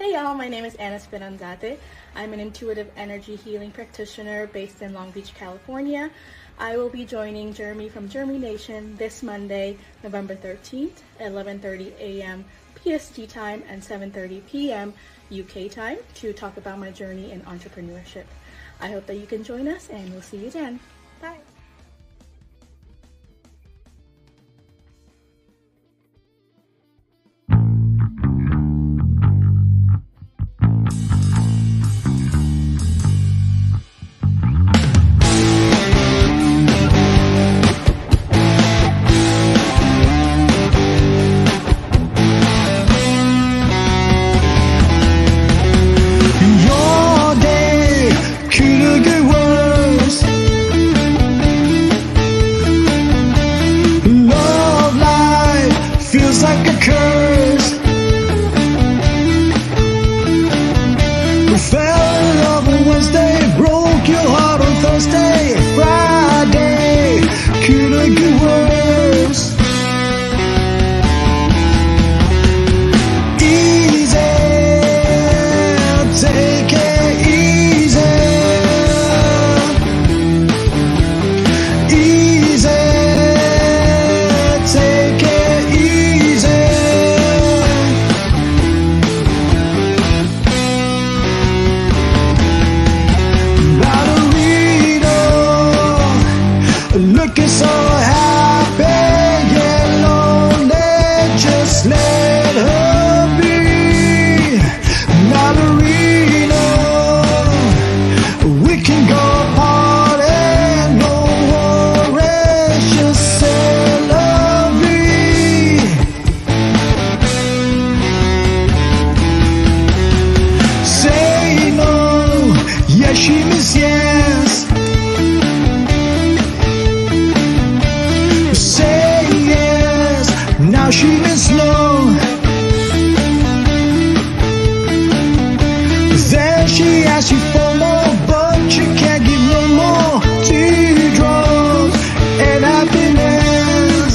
Hey y'all, my name is Esperanzate. I'm an intuitive energy healing practitioner based in Long Beach, California. I will be joining Jeremy from JhermiNATION this Monday, November 13th at 11:30 a.m. PST time and 7:30 p.m. UK time to talk about my journey in entrepreneurship. I hope that you can join us and we'll see you then. Bye. Your day could get worse. Love life feels like a curse. We fell in love on Wednesday, broke your heart on Thursday. Friday could get worse. Easy, take it easy. Easy, take it easy. Ballerina, looking so happy, yeah, lonely, just let her be. Ballerina, we can go party, no worries, just say love me. Say no, yes she means yes. Say yes, now she means no. Then she asks you for more, but you can't give no more. Teardrops and happiness.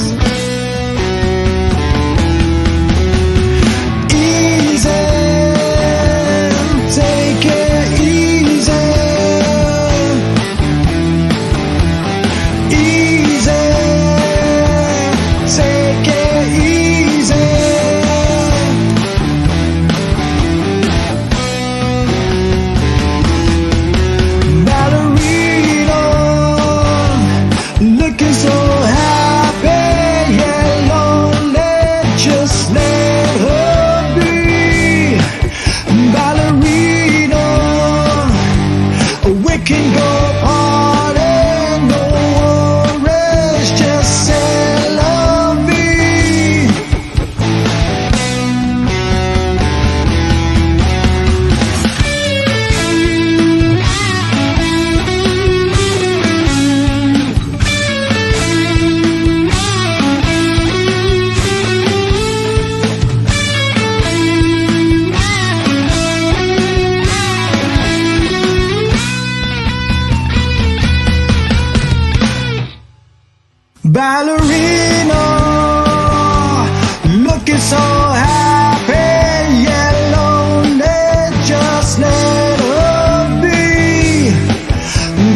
Easy, take it easy. Easy, take it easy. Ballerina, looking so happy, yeah, lonely, just let her be. Ballerina, we can go party, no worries, just say love me. Ballerina, looking so happy, yeah, lonely, just let her be.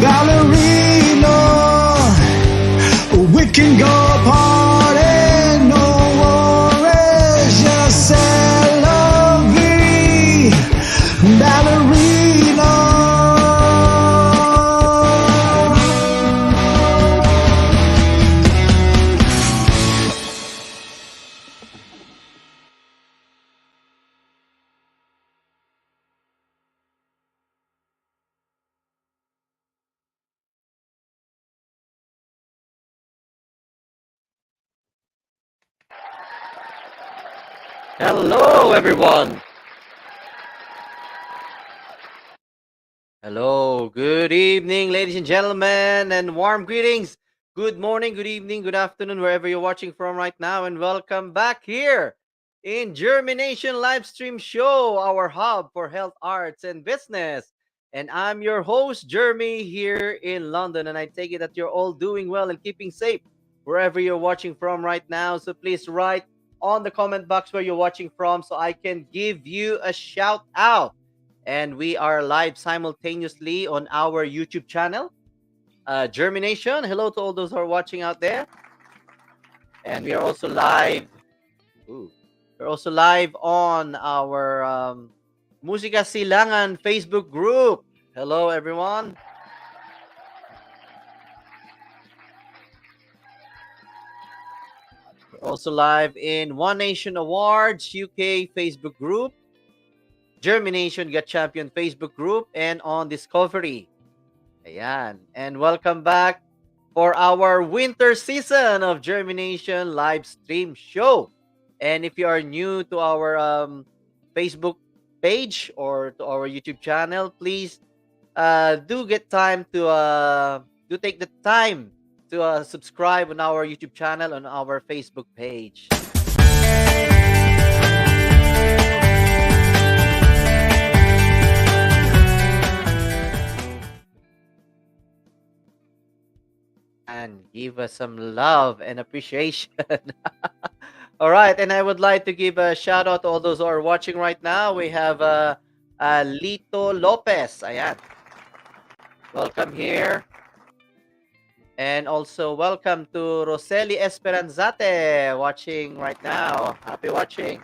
Ballerina, we can go party, no worries, just say love me. Ballerina. Hello, everyone. Hello, good evening, ladies and gentlemen, and warm greetings. Good morning, good evening, good afternoon, wherever you're watching from right now, and welcome back here in JhermiNATION live stream show, our hub for health, arts, and business. And I'm your host, Jeremy, here in London, and I take it that you're all doing well and keeping safe wherever you're watching from right now. So please write on the comment box where you're watching from so I can give you a shout out. And we are live simultaneously on our YouTube channel, JhermiNATION. Hello to all those who are watching out there. And we are also live. Ooh, we're also live on our Musika Silangan Facebook group. Hello, everyone. We're also live in One Nation Awards UK Facebook group, JhermiNATION Got Champion Facebook group, and on Discovery. Ayan. And welcome back for our winter season of JhermiNATION live stream show. And if you are new to our Facebook page or to our YouTube channel, please do get time to do take the time to subscribe on our YouTube channel on our Facebook page. And give us some love and appreciation. All right, and I would like to give a shout out to all those who are watching right now. We have Lito Lopez. Ayan. Welcome here. And also welcome to Roseli Esperanzate watching right now. Happy watching.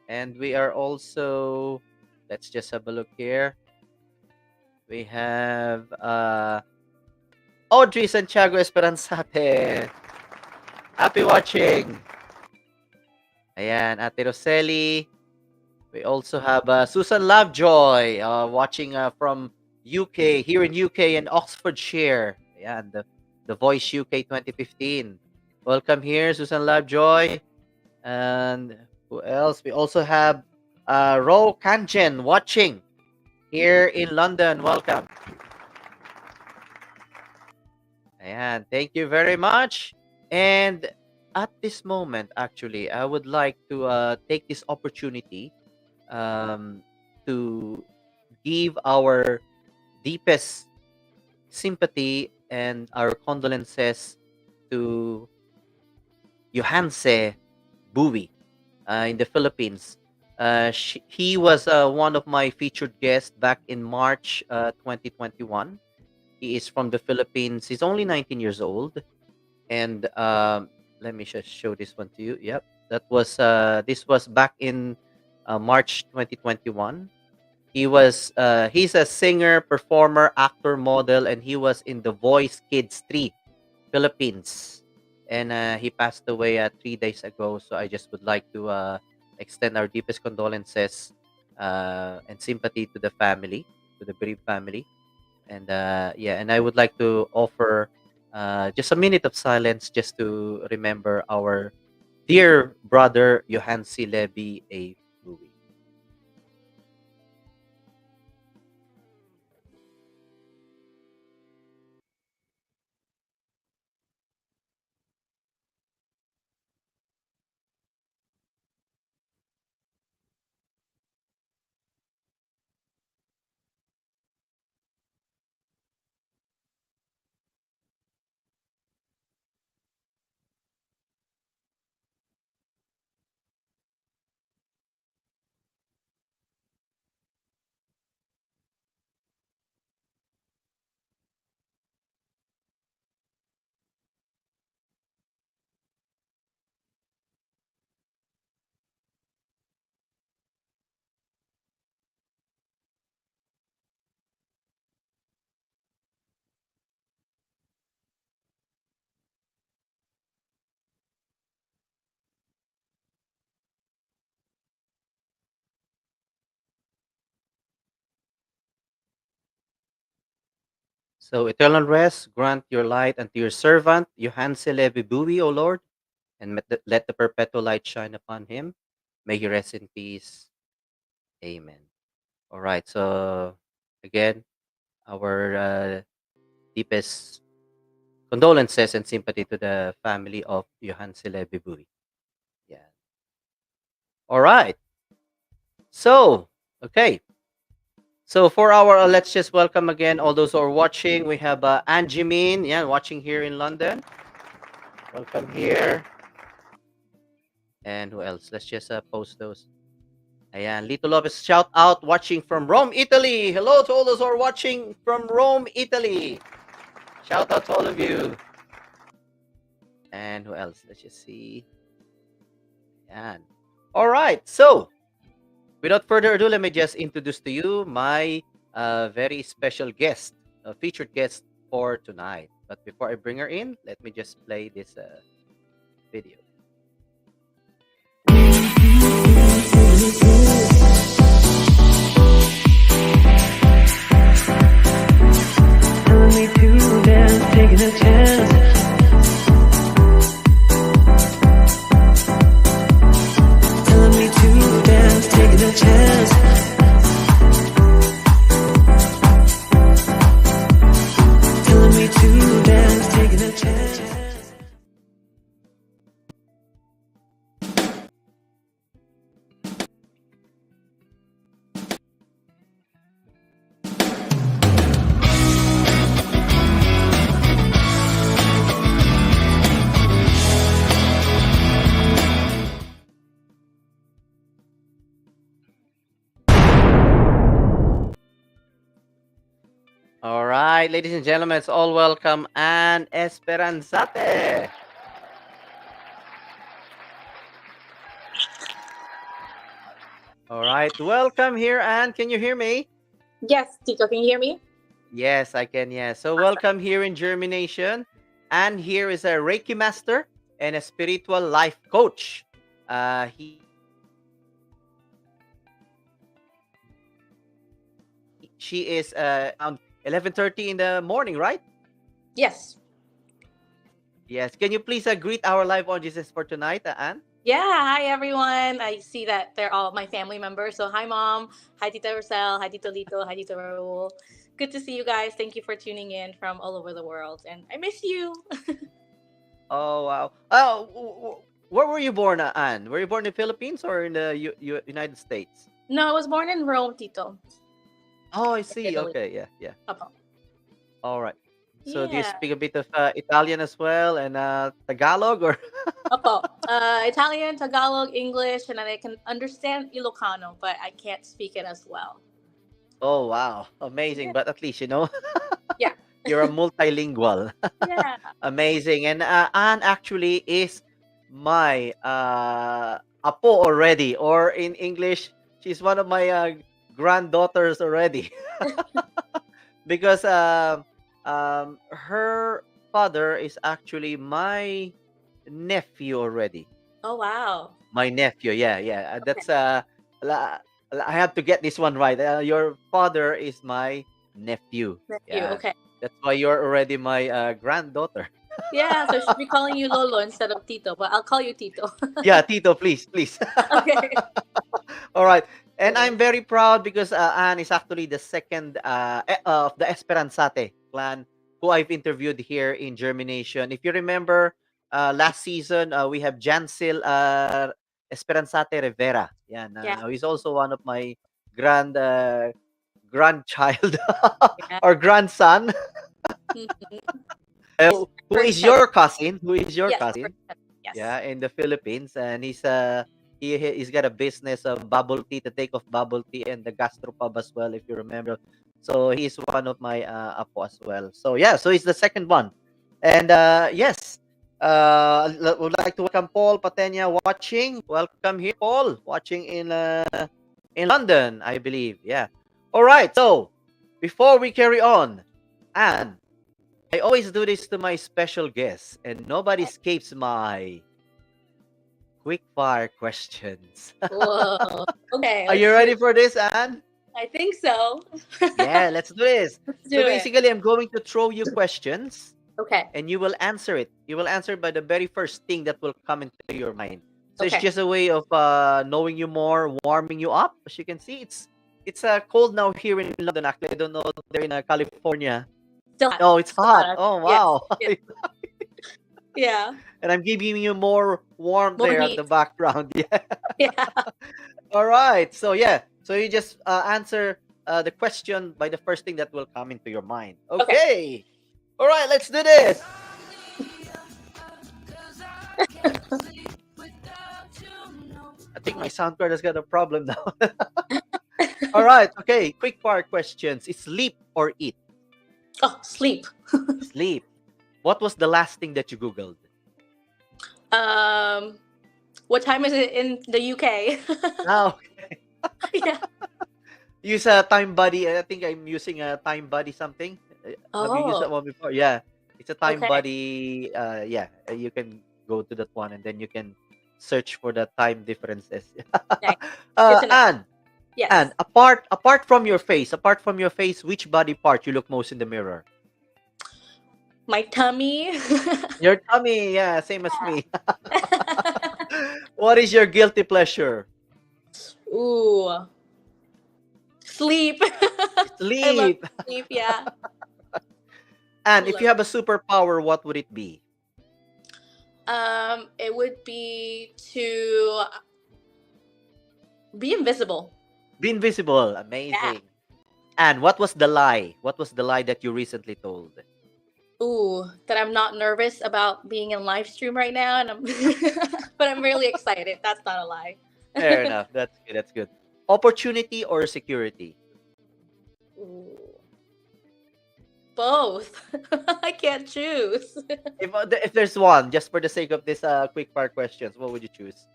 And we are also, let's just have a look here. We have Audrey Santiago Esperanzate. Happy watching. Ayan, Ate Roseli. We also have Susan Lovejoy watching from UK, here in UK in Oxfordshire. Ayan, the Voice UK 2015. Welcome here, Susan Lovejoy. And who else? We also have Ro Kanchen watching here in London. Welcome. Ayan, thank you very much. And at this moment, actually, I would like to take this opportunity to give our deepest sympathy and our condolences to Johanse Bowie in the Philippines. He was one of my featured guests back in March 2021. He is from the Philippines. He's only 19 years old. And let me just show this one to you. Yep, that was this was back in March 2021. He's a singer, performer, actor, model, and he was in The Voice Kids 3 Philippines. And he passed away 3 days ago. So I just would like to extend our deepest condolences and sympathy to the family, to the bereaved family. And yeah, and I would like to offer just a minute of silence just to remember our dear brother Johansi Levi A. Bowie. So eternal rest, grant your light unto your servant Johansi Levi Bowie, O Lord, and let the perpetual light shine upon him. May he rest in peace. Amen. All right. So again, our deepest condolences and sympathy to the family of Johansi Levi Bowie. Yeah. All right. So, okay. So for our, let's just welcome again all those who are watching. We have Angie Min, yeah, watching here in London. Welcome here. And who else? Let's just post those. Ayan, Lito Lopez, shout out watching from Rome, Italy. Hello to all those who are watching from Rome, Italy. Shout out to all of you. And who else? Let's just see. Ayan. All right. So, without further ado, let me just introduce to you my very special guest, featured guest for tonight. But before I bring her in, let me just play this video. Telling me to dance, taking a chance. Telling me to dance, taking a chance. Telling me to dance, taking a chance. All right, ladies and gentlemen, it's all welcome and Esperanzate. All right, welcome here, and can you hear me? Yes, Tito, can you hear me? Yes, I can. Yes. So welcome here in JhermiNATION, and here is a Reiki master and a spiritual life coach. She is around 11:30 in the morning, right? Yes. Yes. Can you please greet our live audiences for tonight, Anne? Yeah, hi everyone. I see that they're all my family members. So hi mom, hi Tita Rosel, hi Tito Lito, hi Tito Raul. Good to see you guys. Thank you for tuning in from all over the world. And I miss you. Oh wow. Oh, where were you born, Anne? Were you born in the Philippines or in the United States? No, I was born in Rome, Tito. Oh, I see. Italy. Okay, yeah, yeah. Apo. All right. So do you Yeah. speak a bit of Italian as well and Tagalog or? Opo. Italian, Tagalog, English, and then I can understand Ilocano, but I can't speak it as well. Oh wow, amazing! Yeah. But at least you know Yeah. you're a multilingual. Yeah. Amazing. And Anne actually is my apo already, or in English, she's one of my granddaughters already. Because her father is actually my nephew already. Oh wow. My nephew, yeah, yeah. Okay. That's I have to get this one right. Your father is my nephew. Nephew. Yeah, Okay. that's why you're already my granddaughter. Yeah, so I should be calling you Lolo instead of Tito, but I'll call you Tito. Yeah, Tito, please, please. Okay. All right. And I'm very proud because Anne is actually the second of the Esperanzate clan who I've interviewed here in JhermiNATION. If you remember, last season, we have Jansil Esperanzate Rivera. Yeah, Yeah. he's also one of my grandchild Yeah. or grandson. Mhm. Who is your cousin? Who is your Yes. cousin? Yes. Yeah, in the Philippines, and he's got a business of bubble tea, the take of bubble tea, and the gastropub as well, if you remember. So he's one of my apo as well. So yeah, so he's the second one, and yes, would like to welcome Paul Patenya watching. Welcome here, Paul, watching in London, I believe. Yeah. All right. So before we carry on, and I always do this to my special guests, and nobody escapes my quick fire questions. Whoa. Okay. Are you let's do ready it. for this, Anne? I think so. Yeah, let's do this. Let's do So it. basically, I'm going to throw you questions, Okay. and you will answer it. You will answer by the very first thing that will come into your mind. So it's Okay. just a way of knowing you more, warming you up. As you can see, it's cold now here in London. Actually, I don't know there in California. Still hot. Oh, it's Still hot. hot. Oh, Yes. wow. Yes. Yeah. And I'm giving you more warmth More there at heat. the background. Yeah. Yeah. All right. So yeah. So you just answer the question by the first thing that will come into your mind. Okay. Okay. All right. Let's do this. think my sound card has got a problem now. All right. Okay. Quick fire questions. Sleep or eat? Oh, sleep. Sleep. What was the last thing that you Googled? Um, what time is it in the UK? Now, Yeah. use a time buddy. I think I'm using a time buddy something. Have you used that Oh, one before? Yeah. It's a time okay. buddy. Yeah. You can go to that one and then you can search for the time differences. Nice. Good to know. And Yes. apart from your face, which body part you look most in the mirror? My tummy. Your tummy, yeah, same as me. What is your guilty pleasure? Ooh, sleep. I love Sleep. sleep. Yeah. And if Love. you have a superpower, what would it be? It would be to be invisible. Be invisible. Yeah. Amazing. And what was the lie? What was the lie that you recently told? Ooh, that I'm not nervous about being in live stream right now, and I'm, but I'm really excited. That's not a lie. Fair enough. That's good. That's good. Opportunity or security? Ooh, both. I can't choose. If there's one, just for the sake of this quick fire questions, what would you choose?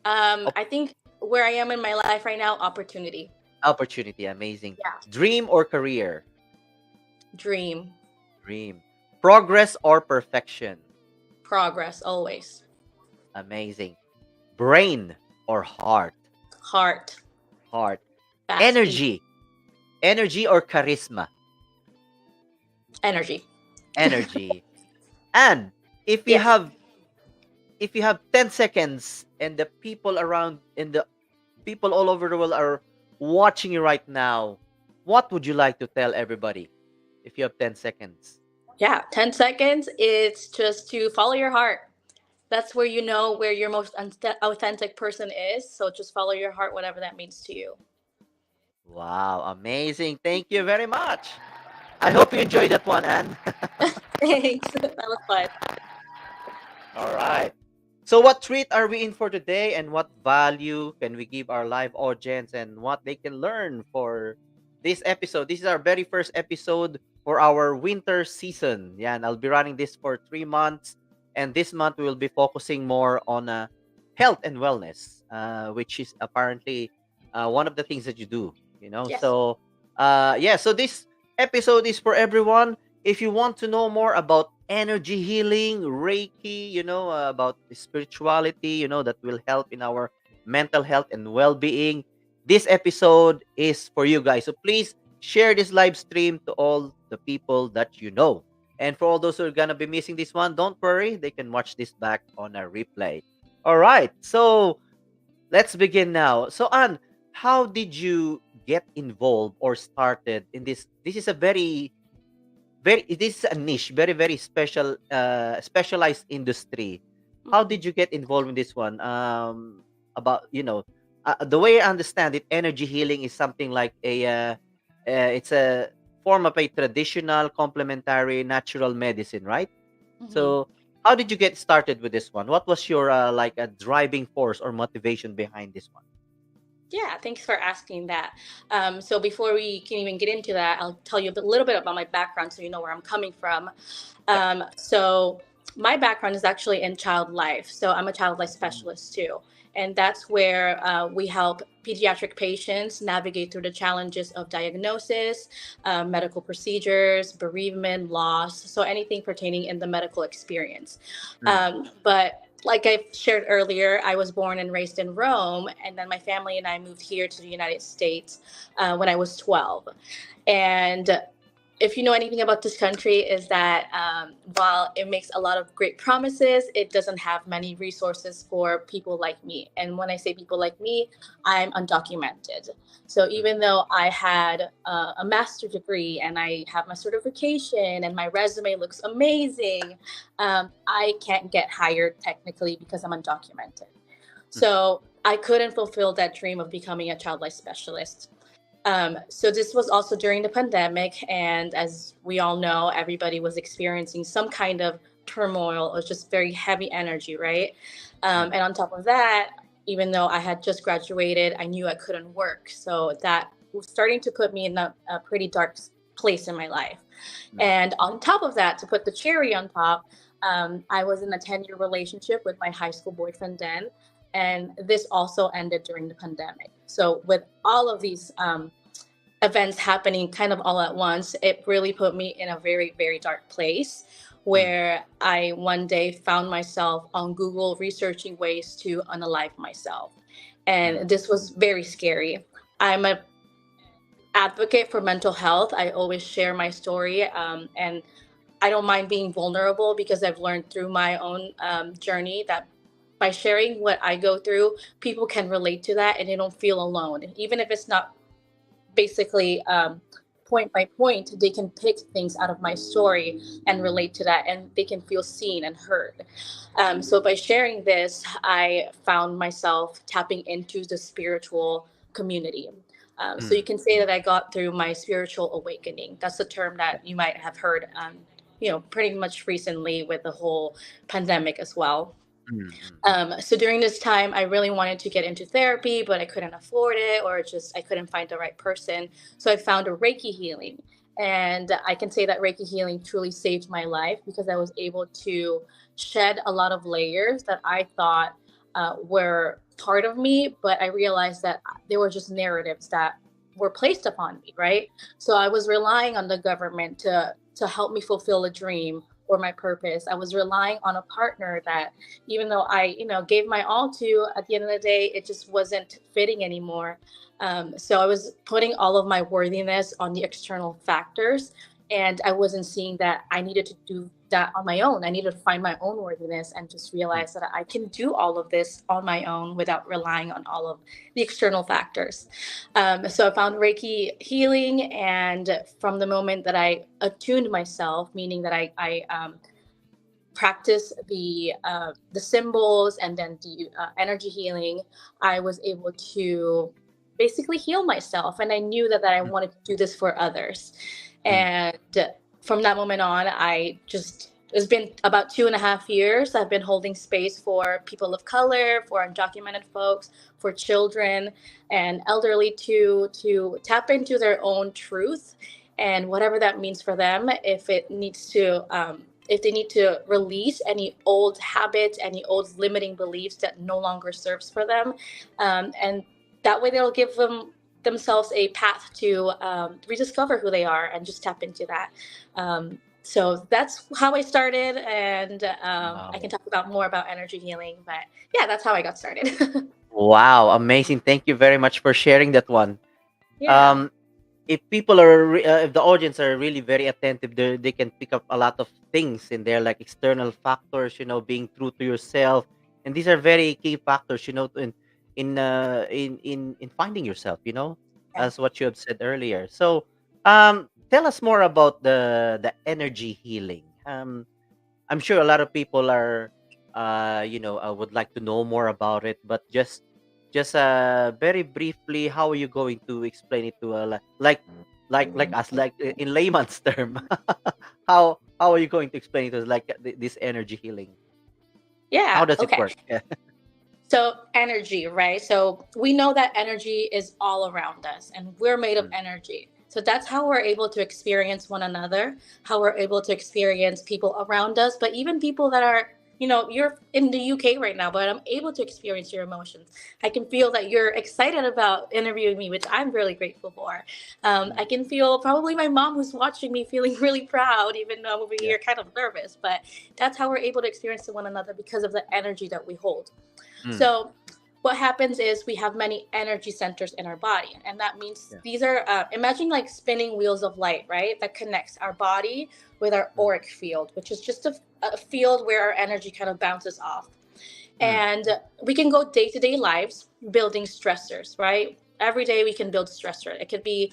Op- I think where I am in my life right now, opportunity. Opportunity. Amazing. Yeah. Dream or career? Dream. Dream. Progress or perfection? Progress always. Amazing. Brain or heart? Heart. Heart. Fast beat. Energy or charisma? Energy. Energy. And if you Yes. have 10 seconds and the people around and the people all over the world are watching you right now, what would you like to tell everybody if you have 10 seconds? Yeah. 10 seconds. It's just to follow your heart. That's where you know where your most authentic person is. So just follow your heart, whatever that means to you. Wow, amazing. Thank you very much. I hope you enjoyed that one, Anne. Thanks. That was fun. All right. So what treat are we in for today and what value can we give our live audience and what they can learn for this episode? This is our very first episode for our winter season. Yeah, and I'll be running this for 3 months. And this month we will be focusing more on health and wellness, which is apparently one of the things that you do, you know. Yes. So, yeah, so this episode is for everyone. If you want to know more about energy healing, Reiki, you know, about spirituality, you know, that will help in our mental health and well-being, this episode is for you guys. So please share this live stream to all the people that you know. And for all those who are gonna be missing this one, don't worry, they can watch this back on a replay. All right, so let's begin now. So Anne, how did you get involved or started in this? This is a this is a niche, very special, specialized industry. How did you get involved in this one? About the way I understand it, energy healing is something like it's a form of a traditional, complementary, natural medicine, right? Mhm. So, how did you get started with this one? What was your like a driving force or motivation behind this one? Yeah, thanks for asking that. So before we can even get into that, I'll tell you a little bit about my background so you know where I'm coming from. Yep. So my background is actually in child life. So I'm a child life specialist too. And that's where we help pediatric patients navigate through the challenges of diagnosis, medical procedures, bereavement, loss, so anything pertaining in the medical experience. But like I shared earlier, I was born and raised in Rome, and then my family and I moved here to the United States when I was 12. And if you know anything about this country, is that while it makes a lot of great promises, it doesn't have many resources for people like me. And when I say people like me, I'm undocumented. So even though I had a master's degree and I have my certification and my resume looks amazing, I can't get hired technically because I'm undocumented. So I couldn't fulfill that dream of becoming a child life specialist. So this was also during the pandemic, and as we all know, everybody was experiencing some kind of turmoil or just very heavy energy, right? And on top of that, even though I had just graduated, I knew I couldn't work. So that was starting to put me in a pretty dark place in my life. Mm, And on top of that, to put the cherry on top, I was in a 10-year relationship with my high school boyfriend then. And this also ended during the pandemic. So, with all of these events happening kind of all at once, it really put me in a very, very dark place mm, where I one day found myself on Google researching ways to unalive myself. mm, And this was very scary. I'm a advocate for mental health. I always share my story, and I don't mind being vulnerable because I've learned through my own journey that by sharing what I go through, people can relate to that and they don't feel alone. Even if it's not basically point by point, they can pick things out of my story and relate to that, and they can feel seen and heard. So by sharing this, I found myself tapping into the spiritual community. So you mm, can say that I got through my spiritual awakening. That's the term yeah, that you might have heard, pretty much recently with the whole pandemic as well. mm, mm, So during this time, I really wanted to get into therapy, but I couldn't afford it, or just I couldn't find the right person. So I found a Reiki healing. And I can say that Reiki healing truly saved my life because I was able to shed a lot of layers that I thought were part of me, but I realized that they were just narratives that were placed upon me, right? So I was relying on the government to help me fulfill a dream or my purpose. I was relying on a partner that even though I, gave my all to, at the end of the day, it just wasn't fitting anymore. So I was putting all of my worthiness on the external factors, and I wasn't seeing that I needed to do that on my own. I needed to find my own worthiness and just mm, realize that I can do all of this on my own without relying on all of the external factors. So I found Reiki healing, and from the moment that I attuned myself, meaning that I practice the symbols and then the energy healing, I was able to basically heal myself, and I knew that I mm, wanted to do this for others. mm, And from that moment on, I just it's been about 2.5 years. I've been holding space for people of color, for undocumented folks, for children and elderly to tap into their own truth and whatever that means for them. If they need to release any old habits, any old limiting beliefs that no longer serves for them, and that way they'll give themselves a path to rediscover who they are and just tap into that. So that's how I started, and I can wow. talk about more about energy healing. But yeah, that's how I got started. Wow, amazing. Thank you very much for sharing that one. Yeah. Um, if people are, if the audience are really very attentive, they can pick up a lot of things in there, like external factors, being true to yourself. And these are very key factors, in finding yourself, Yeah. as what you have said earlier. So, tell us more about the energy healing. I'm sure a lot of people are, would like to know more about it, but just very briefly, how are you going to explain it to like us, like in layman's term? How are you going to explain it to us, like this energy healing? How Yeah. does it Okay. work? Yeah. So, energy, right? So, we know that energy is all around us and we're made of Mm, energy. So, that's how we're able to experience one another, how we're able to experience people around us, but even people that are, you're in the UK right now, but I'm able to experience your emotions. I can feel that you're excited about interviewing me, which I'm really grateful for. I mm, can feel probably my mom who's watching me feeling really proud, even though I'm over yeah. here kind of nervous. But that's how we're able to experience one another because of the energy that we hold. Mm, So, what happens is we have many energy centers in our body, and that means yeah. these are imagine like spinning wheels of light, right? That connects our body with our Mm, auric field, which is just a field where our energy kind of bounces off. mm, And we can go day to day lives building stressors, right? Every day we can build a stressor. It could be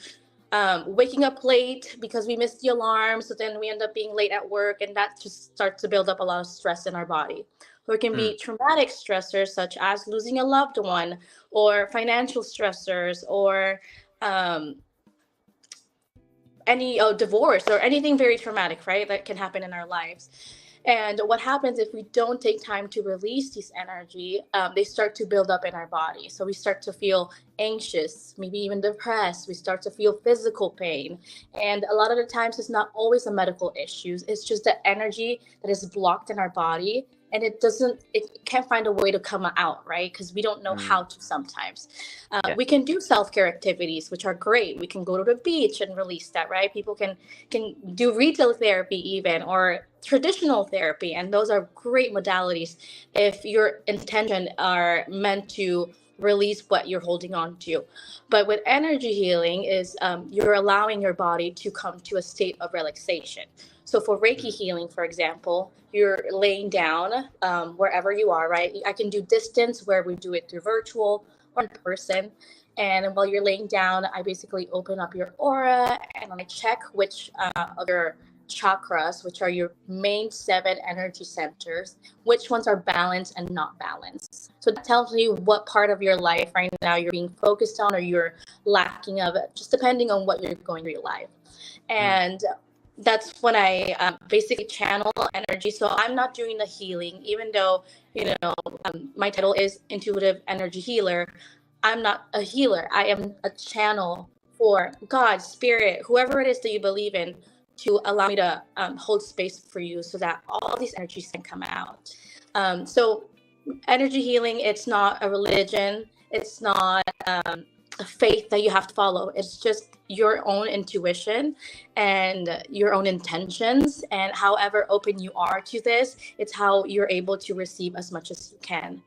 waking up late because we missed the alarm. So then we end up being late at work, and that just starts to build up a lot of stress in our body. Or it can mm, be traumatic stressors, such as losing a loved one, or financial stressors, or um, any divorce, or anything very traumatic, right? That can happen in our lives. And what happens if we don't take time to release these energy, they start to build up in our body. So we start to feel anxious, maybe even depressed. We start to feel physical pain. And a lot of the times, it's not always a medical issues. It's just the energy that is blocked in our body. And it can't find a way to come out, right? Because we don't know Mm. how to sometimes. Yeah. We can do self-care activities, which are great. We can go to the beach and release that, right? People can do retail therapy even, or traditional therapy, and those are great modalities if your intention are meant to release what you're holding on to. But with energy healing is you're allowing your body to come to a state of relaxation. So for Reiki Mm. healing, for example, you're laying down wherever you are, right? I can do distance where we do it through virtual or in person. And while you're laying down, I basically open up your aura and I check which of your chakras, which are your main seven energy centers, which ones are balanced and not balanced. So that tells you what part of your life right now you're being focused on or you're lacking of it, just depending on what you're going through your life. Mm. And that's when I basically channel energy. So I'm not doing the healing, even though, my title is Intuitive Energy Healer. I'm not a healer. I am a channel for God, Spirit, whoever it is that you believe in, to allow me to hold space for you so that all these energies can come out. So energy healing, it's not a religion. It's not a faith that you have to follow. It's just your own intuition and your own intentions. And however open you are to this, it's how you're able to receive as much as you can.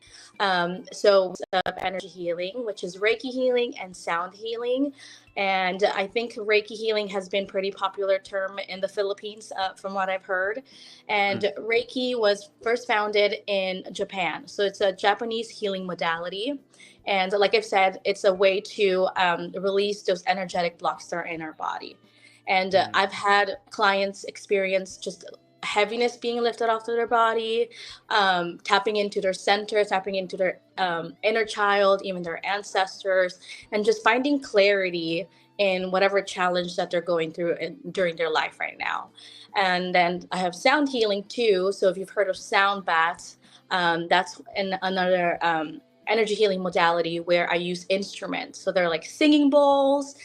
So of energy healing, which is Reiki healing and sound healing. And I think Reiki healing has been pretty popular term in the Philippines, from what I've heard. And Mm. Reiki was first founded in Japan. So it's a Japanese healing modality. And like I've said, it's a way to release those energetic blocks that are in our body. And Mm. I've had clients experience just heaviness being lifted off of their body, tapping into their center, tapping into their inner child, even their ancestors, and just finding clarity in whatever challenge that they're going through during their life right now. And then I have sound healing too. So if you've heard of sound baths, that's another energy healing modality where I use instruments. So they're like singing bowls,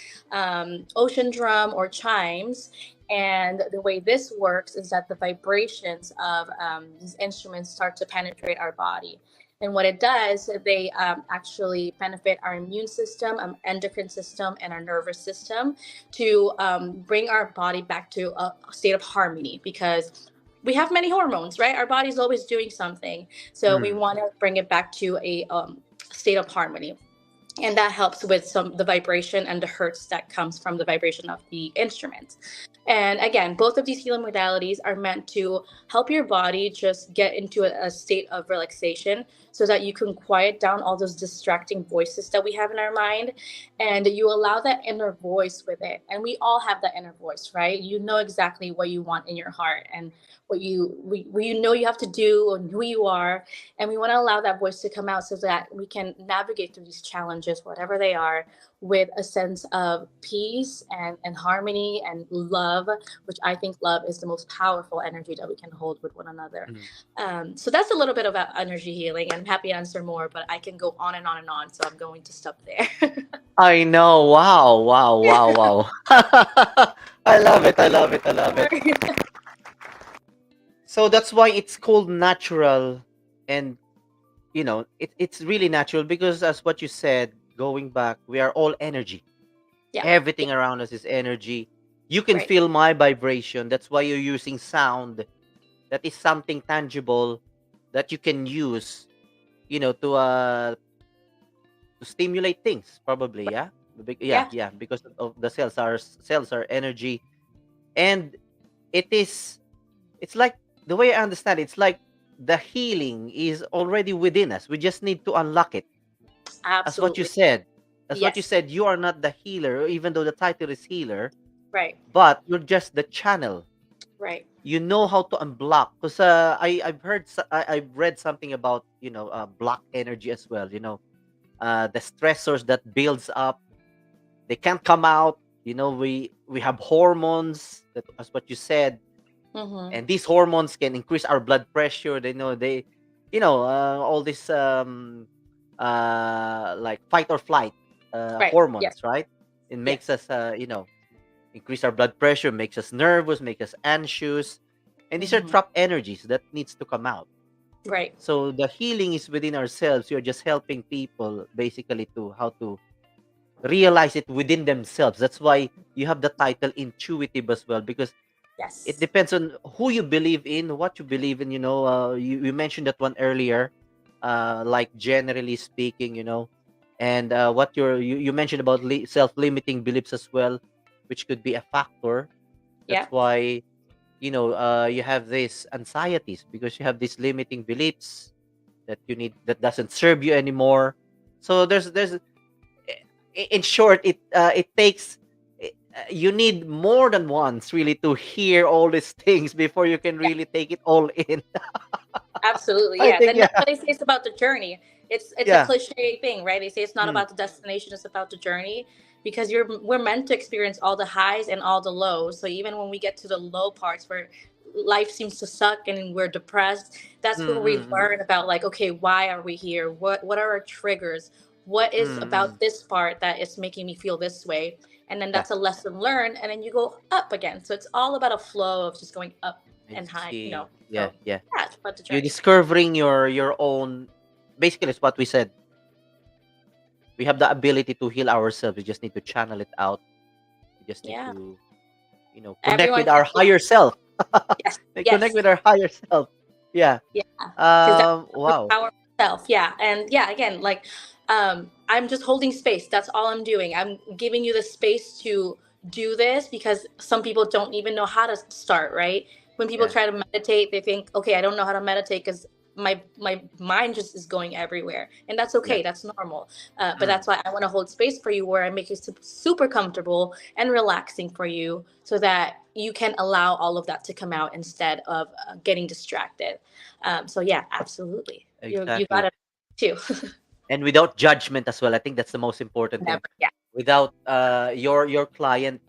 ocean drum, or chimes. And the way this works is that the vibrations of these instruments start to penetrate our body. And what it does, they actually benefit our immune system, endocrine system, and our nervous system to bring our body back to a state of harmony, because we have many hormones, right? Our body's always doing something. So we Mm. want to bring it back to a state of harmony, and that helps with some the vibration and the hertz that comes from the vibration of the instruments. And again, both of these healing modalities are meant to help your body just get into a state of relaxation so that you can quiet down all those distracting voices that we have in our mind, and you allow that inner voice with it. And we all have that inner voice, right? You know exactly what you want in your heart and what you know you have to do and who you are. And we want to allow that voice to come out so that we can navigate through these challenges, whatever they are, with a sense of peace and harmony and love, which I think love is the most powerful energy that we can hold with one another. Mm. So that's a little bit about energy healing. I'm happy to answer more, but I can go on and on and on. So I'm going to stop there. I know. Wow. Wow. Wow. Wow. I love it. I love it. I love it. Sorry. So that's why it's called natural, and it's really natural because, as what you said, going back, we are all energy. Yeah. Everything around us is energy. You can Right. feel my vibration. That's why you're using sound. That is something tangible that you can use, to stimulate things. Probably, yeah. Yeah, Yeah. yeah. Because of the cells are energy, and it is. It's like, the way I understand it, it's like the healing is already within us. We just need to unlock it. As what you Absolutely. said, Yes. you are not the healer, even though the title is healer, Right. but you're just the channel. Right. You know how to unblock. Because I've read something about block energy as well. The stressors that builds up, they can't come out. We have hormones that, as what you said, Mm-hmm. and these hormones can increase our blood pressure. All this like fight or flight Right. Yeah. hormones, right? It makes Yes. us increase our blood pressure, makes us nervous, makes us anxious, and these are Mm-hmm. trapped energies that needs to come out. Right. So the healing is within ourselves. You're just helping people basically to how to realize it within themselves. That's why you have the title intuitive as well, because it Yes. depends on who you believe in, what you believe in. You mentioned that one earlier, like generally speaking, and what you mentioned about self-limiting beliefs as well, which could be a factor. That's Yeah. why you have these anxieties because you have these limiting beliefs that doesn't serve you anymore. So in short, it takes you need more than once really to hear all these things before you can Yeah. really take it all in. Absolutely. I Yeah. think, And yeah, that's what they say it's about the journey. It's a yeah. cliche thing, right? They say it's not Mm, about the destination, it's about the journey, because we're meant to experience all the highs and all the lows. So even when we get to the low parts where life seems to suck and we're depressed, mm, that's where we mm, mm, learn about, like, okay, why are we here? What are our triggers? What mm, is mm. about this part that is making me feel this way? And then Yeah, that's a lesson learned, and then you go up again. So it's all about a flow of just going up I and high, you see. know. Yeah, So yeah. yeah, it's about the You're journey. discovering your own. Basically, it's what we said. We have the ability to heal ourselves. We just need to channel it out. We just need Yeah. to connect Everyone with can our do it. higher self. Yes. We connect Yes. with our higher self. Yeah. Yeah. Because that's the Wow. power of self. Yeah. And yeah, again, like, I'm just holding space. That's all I'm doing. I'm giving you the space to do this, because some people don't even know how to start, right? When people Yeah. try to meditate, they think, okay, I don't know how to meditate because my mind just is going everywhere, and that's Yeah. okay, that's normal. But Mm. that's why I want to hold space for you, where I make it super comfortable and relaxing for you, so that you can allow all of that to come out instead of getting distracted. So yeah, absolutely, you got Exactly. it too. And without judgment as well. I think that's the most important thing. Never. Yeah. Without your client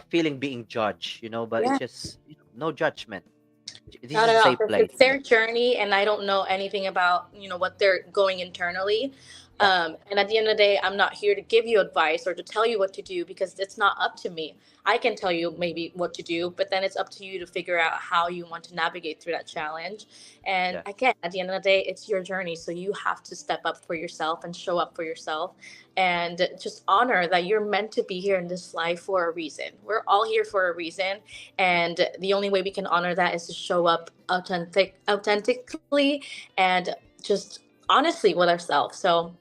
feeling being judged, but it's Yeah. just no judgment. This Not is a at all. safe Because place. it's Yeah. their journey, and I don't know anything about what they're going internally. Yeah. And at the end of the day, I'm not here to give you advice or to tell you what to do, because it's not up to me. I can tell you maybe what to do, but then it's up to you to figure out how you want to navigate through that challenge. And Yeah. again, at the end of the day, it's your journey, so you have to step up for yourself and show up for yourself, and just honor that you're meant to be here in this life for a reason. We're all here for a reason, Mm. and the only way we can honor that is to show up authentically, and just honestly with ourselves. So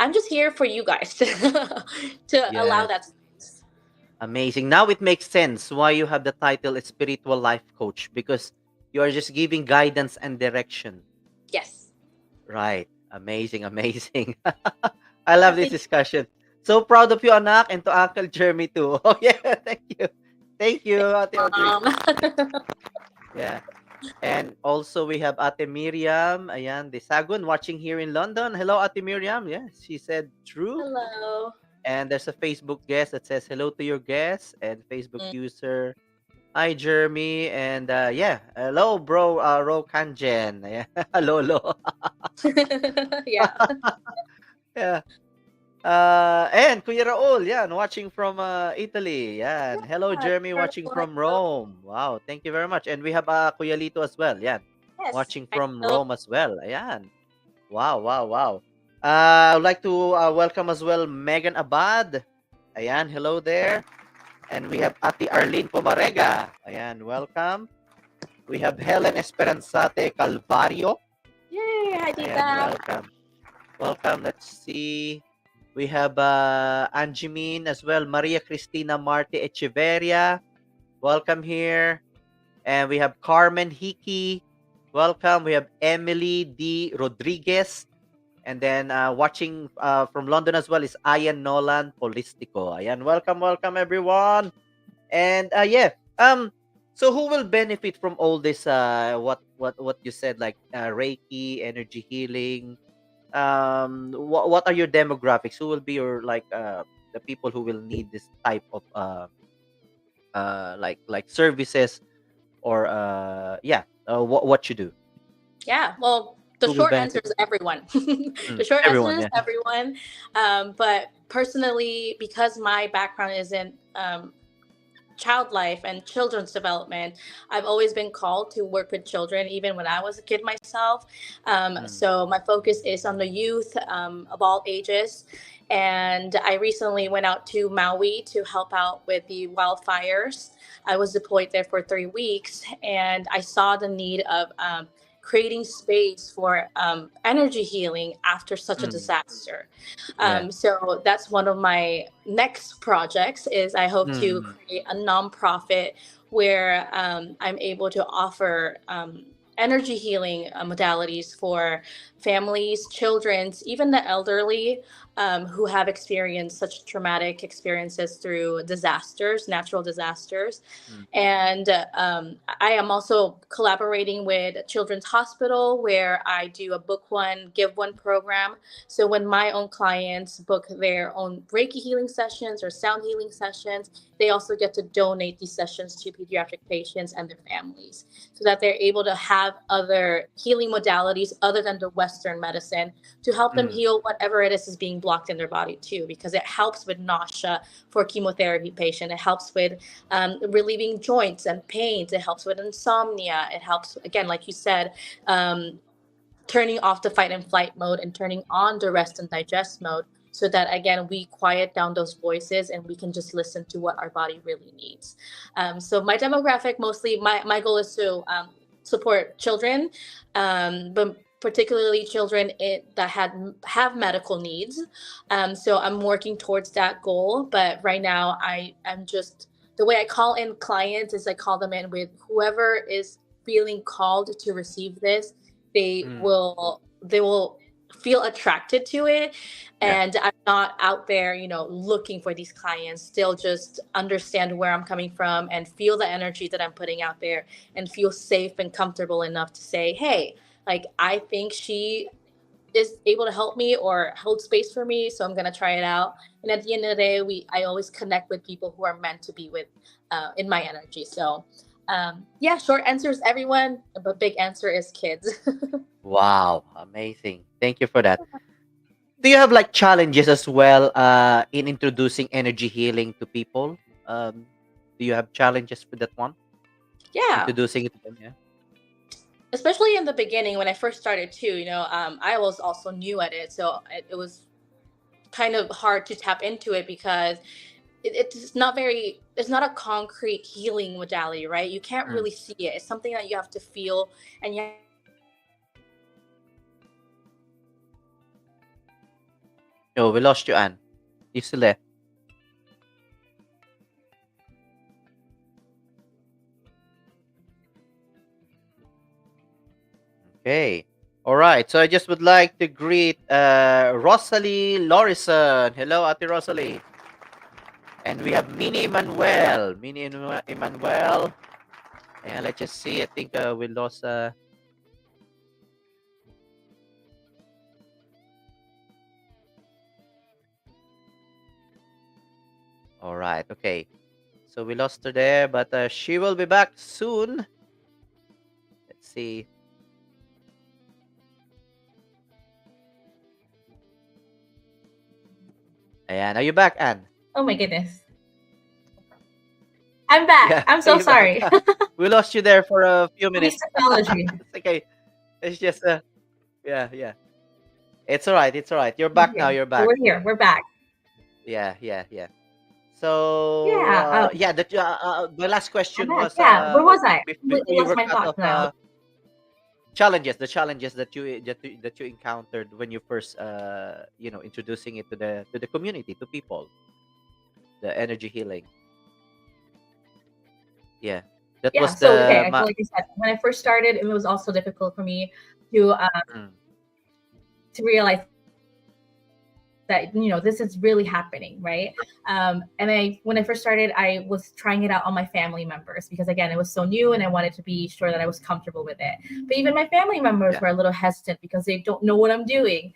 I'm just here for you guys to allow Yes. that space. Amazing. Now it makes sense why you have the title spiritual life coach, because you are just giving guidance and direction. Yes. Right. Amazing, amazing. I love this discussion. So proud of you, anak, and to Uncle Jeremy too. Oh yeah, thank you. Thank you, Ate Audrey. um, Yeah. And also we have Ate Miriam, ayan, de Sagun, watching here in London. Hello, Ate Miriam. Yes, she said true. Hello. And there's a Facebook guest that says hello to your guest, and Facebook Mm. user, hi Jeremy, and yeah, hello bro, Ro Kanjen. Yeah. Hello, hello. Yeah. Yeah. And Kuya Raul, yan, watching from Italy. Yan. Hello, Yeah. Jeremy, watching from Rome. Wow, thank you very much. And we have Kuya Lito as well. Yan, Yes. watching I from know. Rome as well. Ayan. Wow, wow, wow. I'd like to welcome as well Megan Abad. Ayan, hello there. And we have Ati Arlene Pomarega. Ayan, welcome. We have Helen Esperanzate Calvario. Yay. Hi, Ayan, Tita. welcome. Welcome. Let's see. We have Anjimin as well. Maria Cristina Marte Echeverria. Welcome here. And we have Carmen Hiki. Welcome. We have Emily D. Rodriguez. And then watching from London as well is Ian Nolan Polistico. Ayan, welcome, welcome everyone. And yeah, so who will benefit from all this? What you said, like Reiki, energy healing. What are your demographics? Who will be your like the people who will need this type of like services or what you do? Yeah, well, the Who will short answer benefit? is everyone. The short answer Everyone, is yeah. everyone. But personally, because my background is in child life and children's development, I've always been called to work with children, even when I was a kid myself. Mm, So my focus is on the youth of all ages. And I recently went out to Maui to help out with the wildfires. I was deployed there for 3 weeks, and I saw the need of creating space for energy healing after such a mm, disaster. yeah. So that's one of my next projects. Is I hope to Mm, create a nonprofit where I'm able to offer energy healing modalities for families, children's, even the elderly who have experienced such traumatic experiences through disasters, natural disasters. mm, And I am also collaborating with Children's Hospital, where I do a book one, give one program. So when my own clients book their own Reiki healing sessions or sound healing sessions, they also get to donate these sessions to pediatric patients and their families so that they're able to have other healing modalities other than the Western medicine to help them mm, heal whatever it is being blocked in their body too, because it helps with nausea for chemotherapy patient. It helps with relieving joints and pains. It helps with insomnia. It helps, again, like you said, um, turning off the fight and flight mode and turning on the rest and digest mode, so that again we quiet down those voices and we can just listen to what our body really needs. So my demographic, mostly my goal is to support children, but particularly children that have medical needs. So I'm working towards that goal, but right now I'm just, the way I call in clients is I call them in with whoever is feeling called to receive this. mm, They will feel attracted to it. yeah. And I'm not out there, looking for these clients. Still just understand where I'm coming from and feel the energy that I'm putting out there, and feel safe and comfortable enough to say, hey, like, I think she is able to help me or hold space for me, so I'm going to try it out. And at the end of the day, I always connect with people who are meant to be with in my energy. So yeah, short answer is everyone, but big answer is kids. Wow, amazing. Thank you for that. Do you have like challenges as well in introducing energy healing to people? Um, do you have challenges with that one? Yeah, Introducing it to them, yeah. especially in the beginning when I first started too. I was also new at it, so it was kind of hard to tap into it because it's not a concrete healing modality, right? You can't Mm. really see it. It's something that you have to feel, and you Oh, we lost you, Anne. You still there? Okay. All right. So I just would like to greet Rosalie Lorison. Hello, Ate Rosalie. And we have Mini Emmanuel. Emmanuel. And let's just see. I think we lost. All right. Okay. So we lost her there, but she will be back soon. Let's see. Ayan. Are you back, Anne? Oh my goodness. I'm back. Yeah. I'm Are so you back? sorry. We lost you there for a few Police minutes. technology. It's okay. It's just yeah, yeah. It's all right. It's all right. You're We're back now. here. You're So back. we're here. We're back. Yeah, yeah, yeah. So Yeah. yeah, that the last I'm question back. was Yeah. Where was I? before Completely you lost were my cut thoughts off, now. challenges, the challenges that you encountered when you first introducing it to the community, to people, the energy healing. Yeah, that Yeah. was So okay, the I feel like you said when I first started, it was also difficult for me to mm, realize that this is really happening, right? And when I first started, I was trying it out on my family members because again, it was so new, and I wanted to be sure that I was comfortable with it. But even my family members yeah. were a little hesitant because they don't know what I'm doing.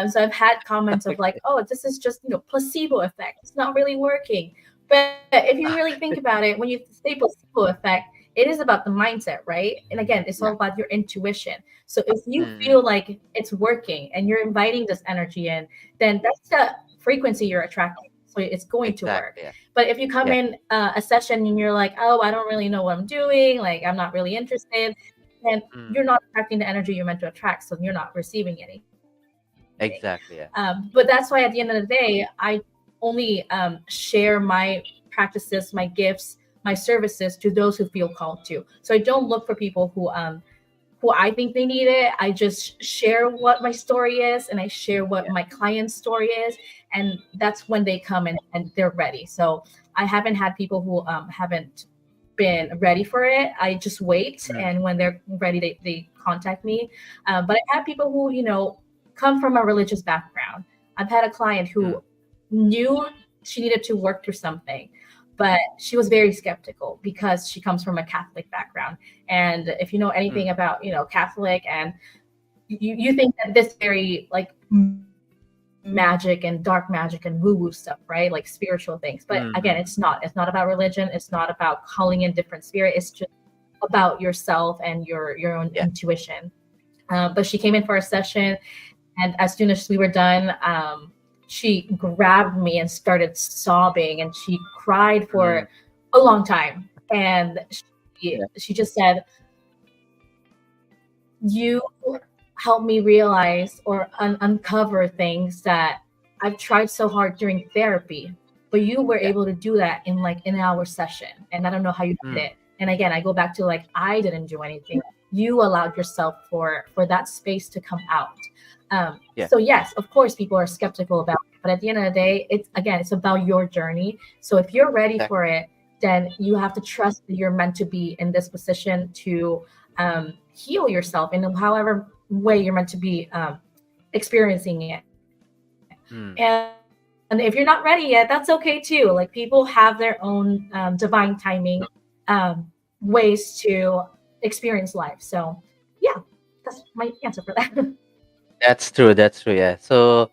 So I've had comments of like, "Oh, this is just placebo effect. It's not really working." But if you really think about it, when you say placebo effect, it is about the mindset, right? And again, it's all Yeah. about your intuition. So if you Mm, feel like it's working and you're inviting this energy in, then that's the frequency you're attracting. So it's going to work. exactly. Yeah. But if you come Yeah. in a session and you're like, oh, I don't really know what I'm doing, like I'm not really interested, then you're Mm, not attracting the energy you're meant to attract. So you're not receiving anything. exactly. Yeah. But that's why at the end of the day, I only share my practices, my gifts, my services to those who feel called to. So I don't look for people who I think they need it. I just share what my story is, and I share what Yeah. my client's story is, and that's when they come and they're ready. So I haven't had people who haven't been ready for it. I just wait, Mm, and when they're ready, they contact me. But I have people who, come from a religious background. I've had a client mm, who knew she needed to work through something, but she was very skeptical because she comes from a Catholic background. And if you know mm, anything about, Catholic, and you think that this very like magic and dark magic and woo woo stuff, right? Like spiritual things. But again, mm. it's not. It's not about religion. It's not about calling in different spirit. It's just about yourself and your own Yeah. intuition. But she came in for a session, and as soon as we were done, she grabbed me and started sobbing, and she cried Mm, for a long time. And yeah. she just said, "You helped me realize or uncover things that I've tried so hard during therapy, but you were Yeah. able to do that in like an hour session. And I don't know how you did Mm, it." And again, I go back to like, I didn't do anything. You allowed yourself for that space to come out. yeah. So yes, of course, people are skeptical about it, but at the end of the day, it's about your journey. So if you're ready Exactly. for it, then you have to trust that you're meant to be in this position to heal yourself in however way you're meant to be experiencing it. Mm, And if you're not ready yet, that's okay too. Like people have their own divine timing ways to experience life. So yeah, that's my answer for that. that's true. That's true. Yeah. So,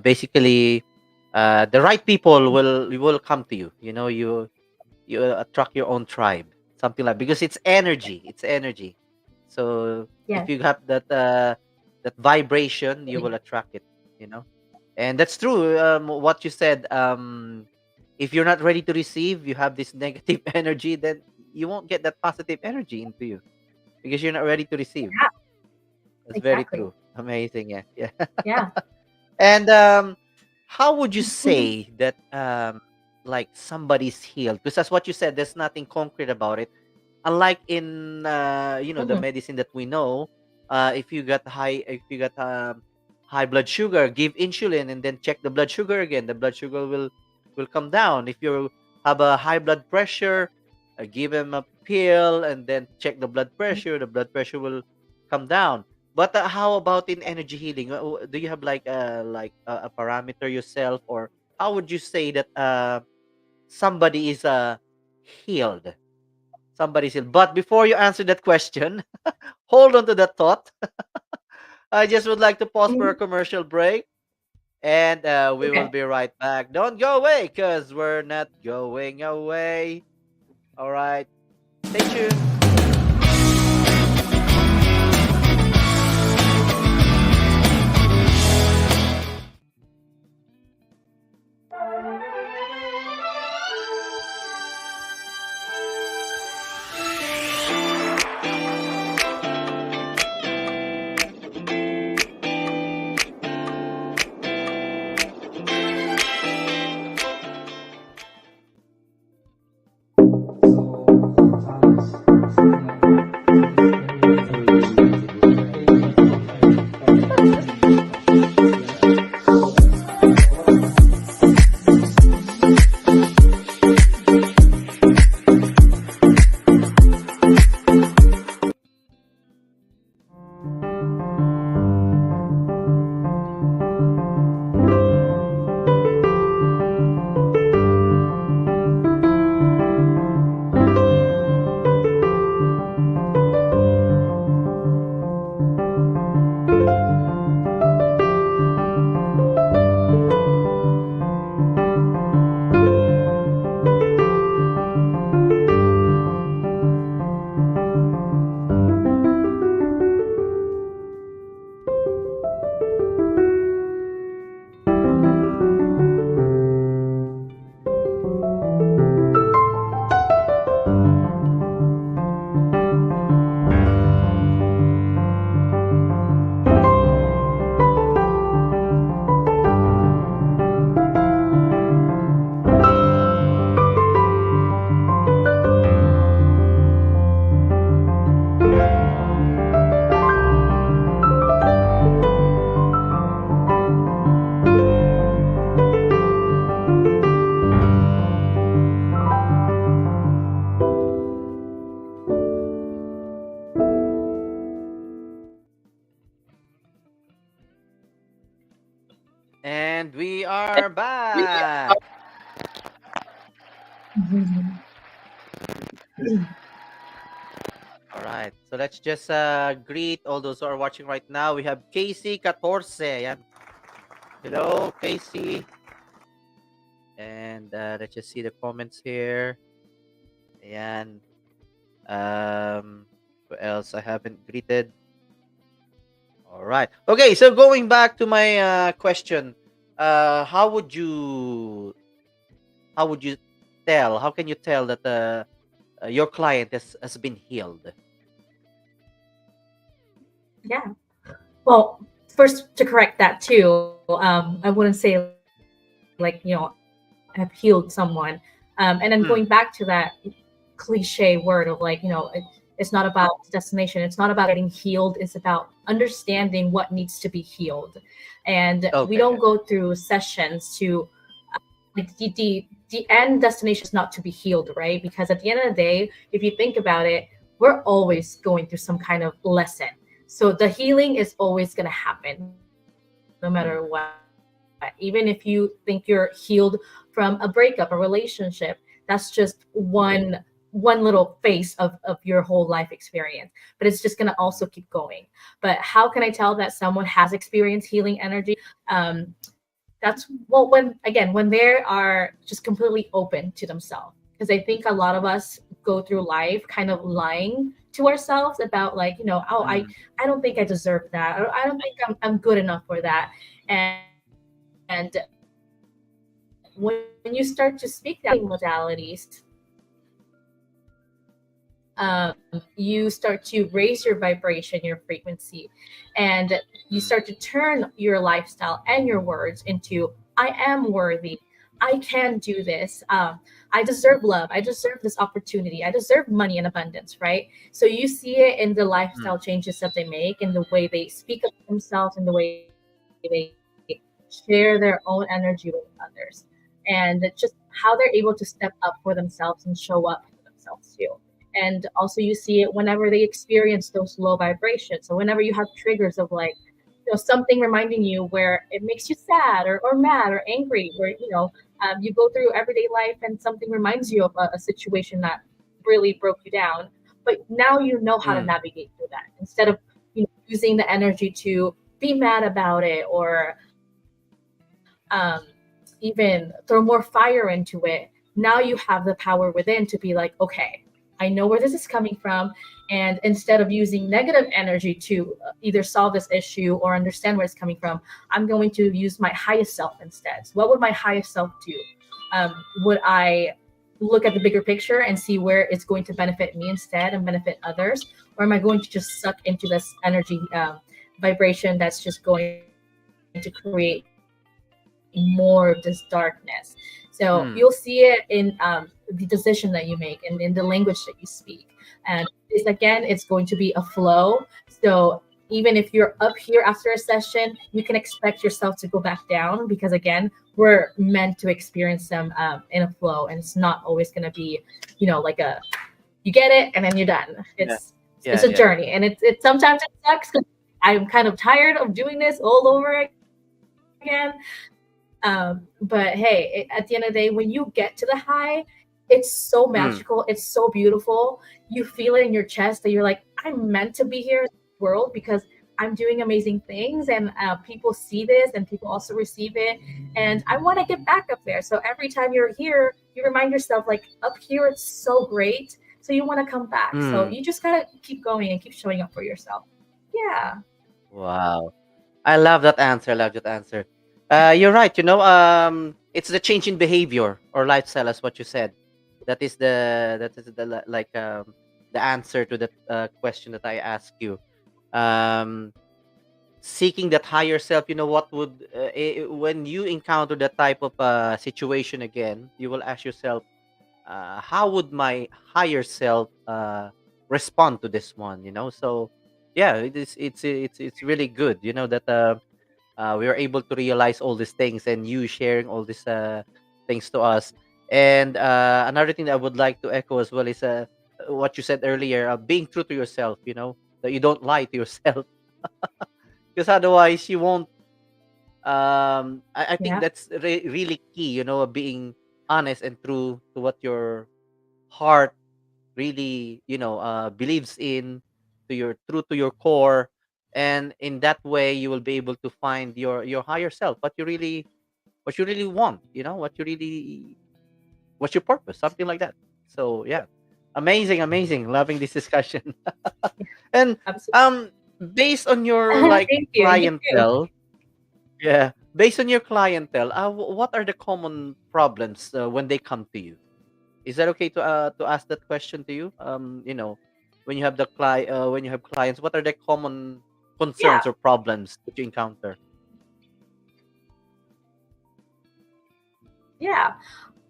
basically, the right people will come to you. You attract your own tribe, something like, because it's energy. It's energy. So if Yes. you have that vibration, you will attract it. You know, and that's true. What you said. If you're not ready to receive, you have this negative energy, then you won't get that positive energy into you because you're not ready to receive. Yeah, That's very exactly. true. Amazing. Yeah. Yeah. Yeah. And how would you say that like somebody's healed? Because that's what you said. There's nothing concrete about it. Unlike in the Mhm. medicine that we know, if you got high blood sugar, give insulin and then check the blood sugar again. The blood sugar will come down. If you have a high blood pressure, give them a pill and then check the blood pressure. The blood pressure will come down. But how about in energy healing? Do you have like a parameter yourself, or how would you say that somebody is healed? Somebody's healed. But before you answer that question, hold on to that thought. I just would like to pause for a Mhm. commercial break, and we will Okay. be right back. Don't go away, cause we're not going away. All right, stay tuned. we are back. All right. So let's just greet all those who are watching right now. We have Casey 14. Yan. Hello, Casey. And let's just see the comments here. Ayan. Who else I haven't greeted? All right. Okay, so going back to my question, how would you tell? How can you tell that your client has been healed? Yeah. Well, first to correct that too, I wouldn't say like have healed someone, and then Hmm. going back to that cliche word of like it's not about destination, it's not about getting healed, it's about understanding what needs to be healed. And we Okay. don't go through sessions to like the end destination is not to be healed, right? Because at the end of the day, if you think about it, we're always going through some kind of lesson. So the healing is always going to happen no Hmm. matter what. Even if you think you're healed from a breakup, a relationship, that's just one little phase of your whole life experience. But it's just gonna also keep going. But how can I tell that someone has experienced healing energy? Um, that's well when again when they are just completely open to themselves. Because I think a lot of us go through life kind of lying to ourselves about like oh Hmm. I don't think I deserve that, or I don't think I'm good enough for that. And when you start to speak that modalities, you start to raise your vibration, your frequency, and you Hmm. start to turn your lifestyle and your words into I am worthy. I can do this. I deserve love. I deserve this opportunity. I deserve money in abundance, right? So you see it in the Hmm. lifestyle changes that they make, in the way they speak of themselves, in the way they share their own energy with others, and just how they're able to step up for themselves and show up for themselves too. And also you see it whenever they experience those low vibrations. So whenever you have triggers of like something reminding you where it makes you sad or mad or angry, or you go through everyday life and something reminds you of a situation that really broke you down, but now you know how to Hmm. navigate through that instead of using the energy to be mad about it, or um, even throw more fire into it. Now you have the power within to be like, okay, I know where this is coming from. And instead of using negative energy to either solve this issue or understand where it's coming from, I'm going to use my highest self instead. So what would my highest self do? Would I look at the bigger picture and see where it's going to benefit me instead and benefit others? Or am I going to just suck into this energy vibration that's just going to create more of this darkness? So Hmm. you'll see it in the decision that you make and in the language that you speak. And this again, it's going to be a flow. So even if you're up here after a session, you can expect yourself to go back down, because again, we're meant to experience them in a flow, and it's not always going to be, like a you get it and then you're done. Yeah. It's Yeah. a Yeah. journey, and it sometimes it sucks because I'm kind of tired of doing this all over again. But hey, at the end of the day, when you get to the high, it's so Hmm. magical. It's so beautiful. You feel it in your chest that you're like, I'm meant to be here in the world because I'm doing amazing things, and people see this and people also receive it. And I want to get back up there. So every time you're here, you remind yourself, like, up here, it's so great. So you want to come back. So Hmm. you just got to keep going and keep showing up for yourself. Yeah. Wow. I love that answer. I love that answer. You're right. It's the change in behavior or lifestyle, as what you said. That is the answer to that question that I asked you. Um, Seeking that higher self. You know what would when you encounter that type of situation again, you will ask yourself, how would my higher self respond to this one? So yeah, it's really good. That we are able to realize all these things, and you sharing all these things to us. And another thing that I would like to echo as well is what you said earlier, being true to yourself, that you don't lie to yourself because otherwise you won't I think Yeah. that's really key, being honest and true to what your heart really, believes in, to your true to your core. And in that way you will be able to find your higher self, what you really want, what's your purpose, something like that. So yeah, amazing, amazing, loving this discussion. And Absolutely. um based on your like Thank you. You too. clientele, yeah, based on your clientele, what are the common problems when they come to you? Is that okay to ask that question to you? When you have when you have clients, what are the common concerns Yeah. or problems that you encounter? Yeah.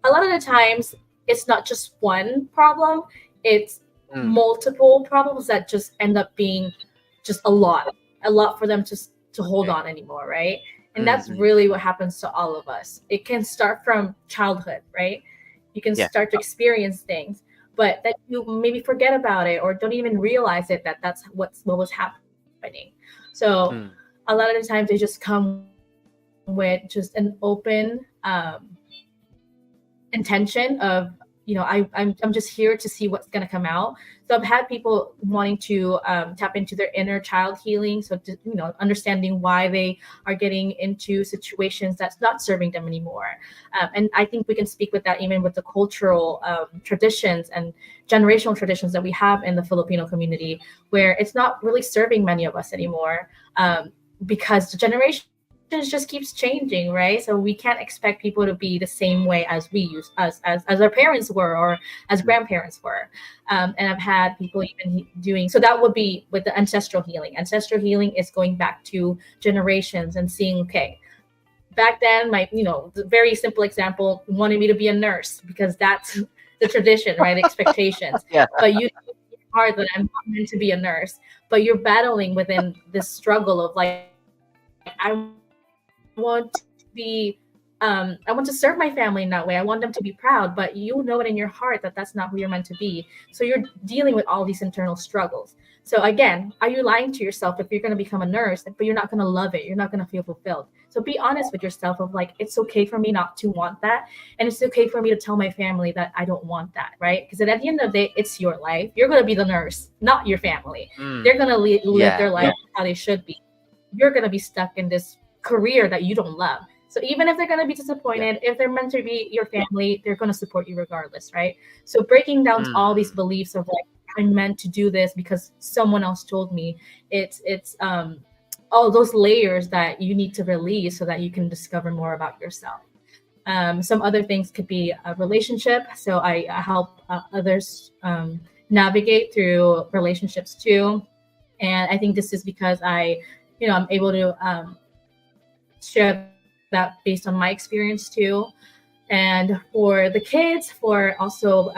A lot of the times it's not just one problem, it's Mm, multiple problems that just end up being just a lot for them to hold okay. on anymore, right? And Mm, that's mm, really what mm. happens to all of us. It can start from childhood, right? You can Yeah. start to experience things, but that you maybe forget about it or don't even realize it, that that's what was happening. So Mm, a lot of the times they just come with just an open intention of, I'm just here to see what's going to come out. So I've had people wanting to tap into their inner child healing, so to, understanding why they are getting into situations that's not serving them anymore. And I think we can speak with that even with the cultural traditions and generational traditions that we have in the Filipino community, where it's not really serving many of us anymore, because the generations just keeps changing, right? So we can't expect people to be the same way as we use as our parents were, or as mm, grandparents were. And I've had people even doing, so that would be with the ancestral healing. Ancestral healing is going back to generations and seeing, okay, back then my, the very simple example, wanted me to be a nurse because that's the tradition, right? Expectations. yeah. But you hard that I'm not meant to be a nurse, but you're battling within this struggle of like, I want to serve my family in that way. I want them to be proud, but you know it in your heart that that's not who you're meant to be. So you're dealing with all these internal struggles. So again, are you lying to yourself if you're going to become a nurse, but you're not going to love it? You're not going to feel fulfilled. So be honest with yourself of like, it's okay for me not to want that. And it's okay for me to tell my family that I don't want that, right? Because at the end of the day, it's your life. You're going to be the nurse, not your family. Mm, They're going to live yeah, their life yeah. how they should be. You're going to be stuck in this career that you don't love. So even if they're going to be Yeah. disappointed, if they're meant to be your family, they're going to support you regardless, right? So breaking down Mm, all these mm. beliefs of like, I'm meant to do this because someone else told me, it's all those layers that you need to release so that you can discover more about yourself. Some other things could be a relationship. So I help others navigate through relationships too. And I think this is because I'm able to share that based on my experience too. And for the kids, for also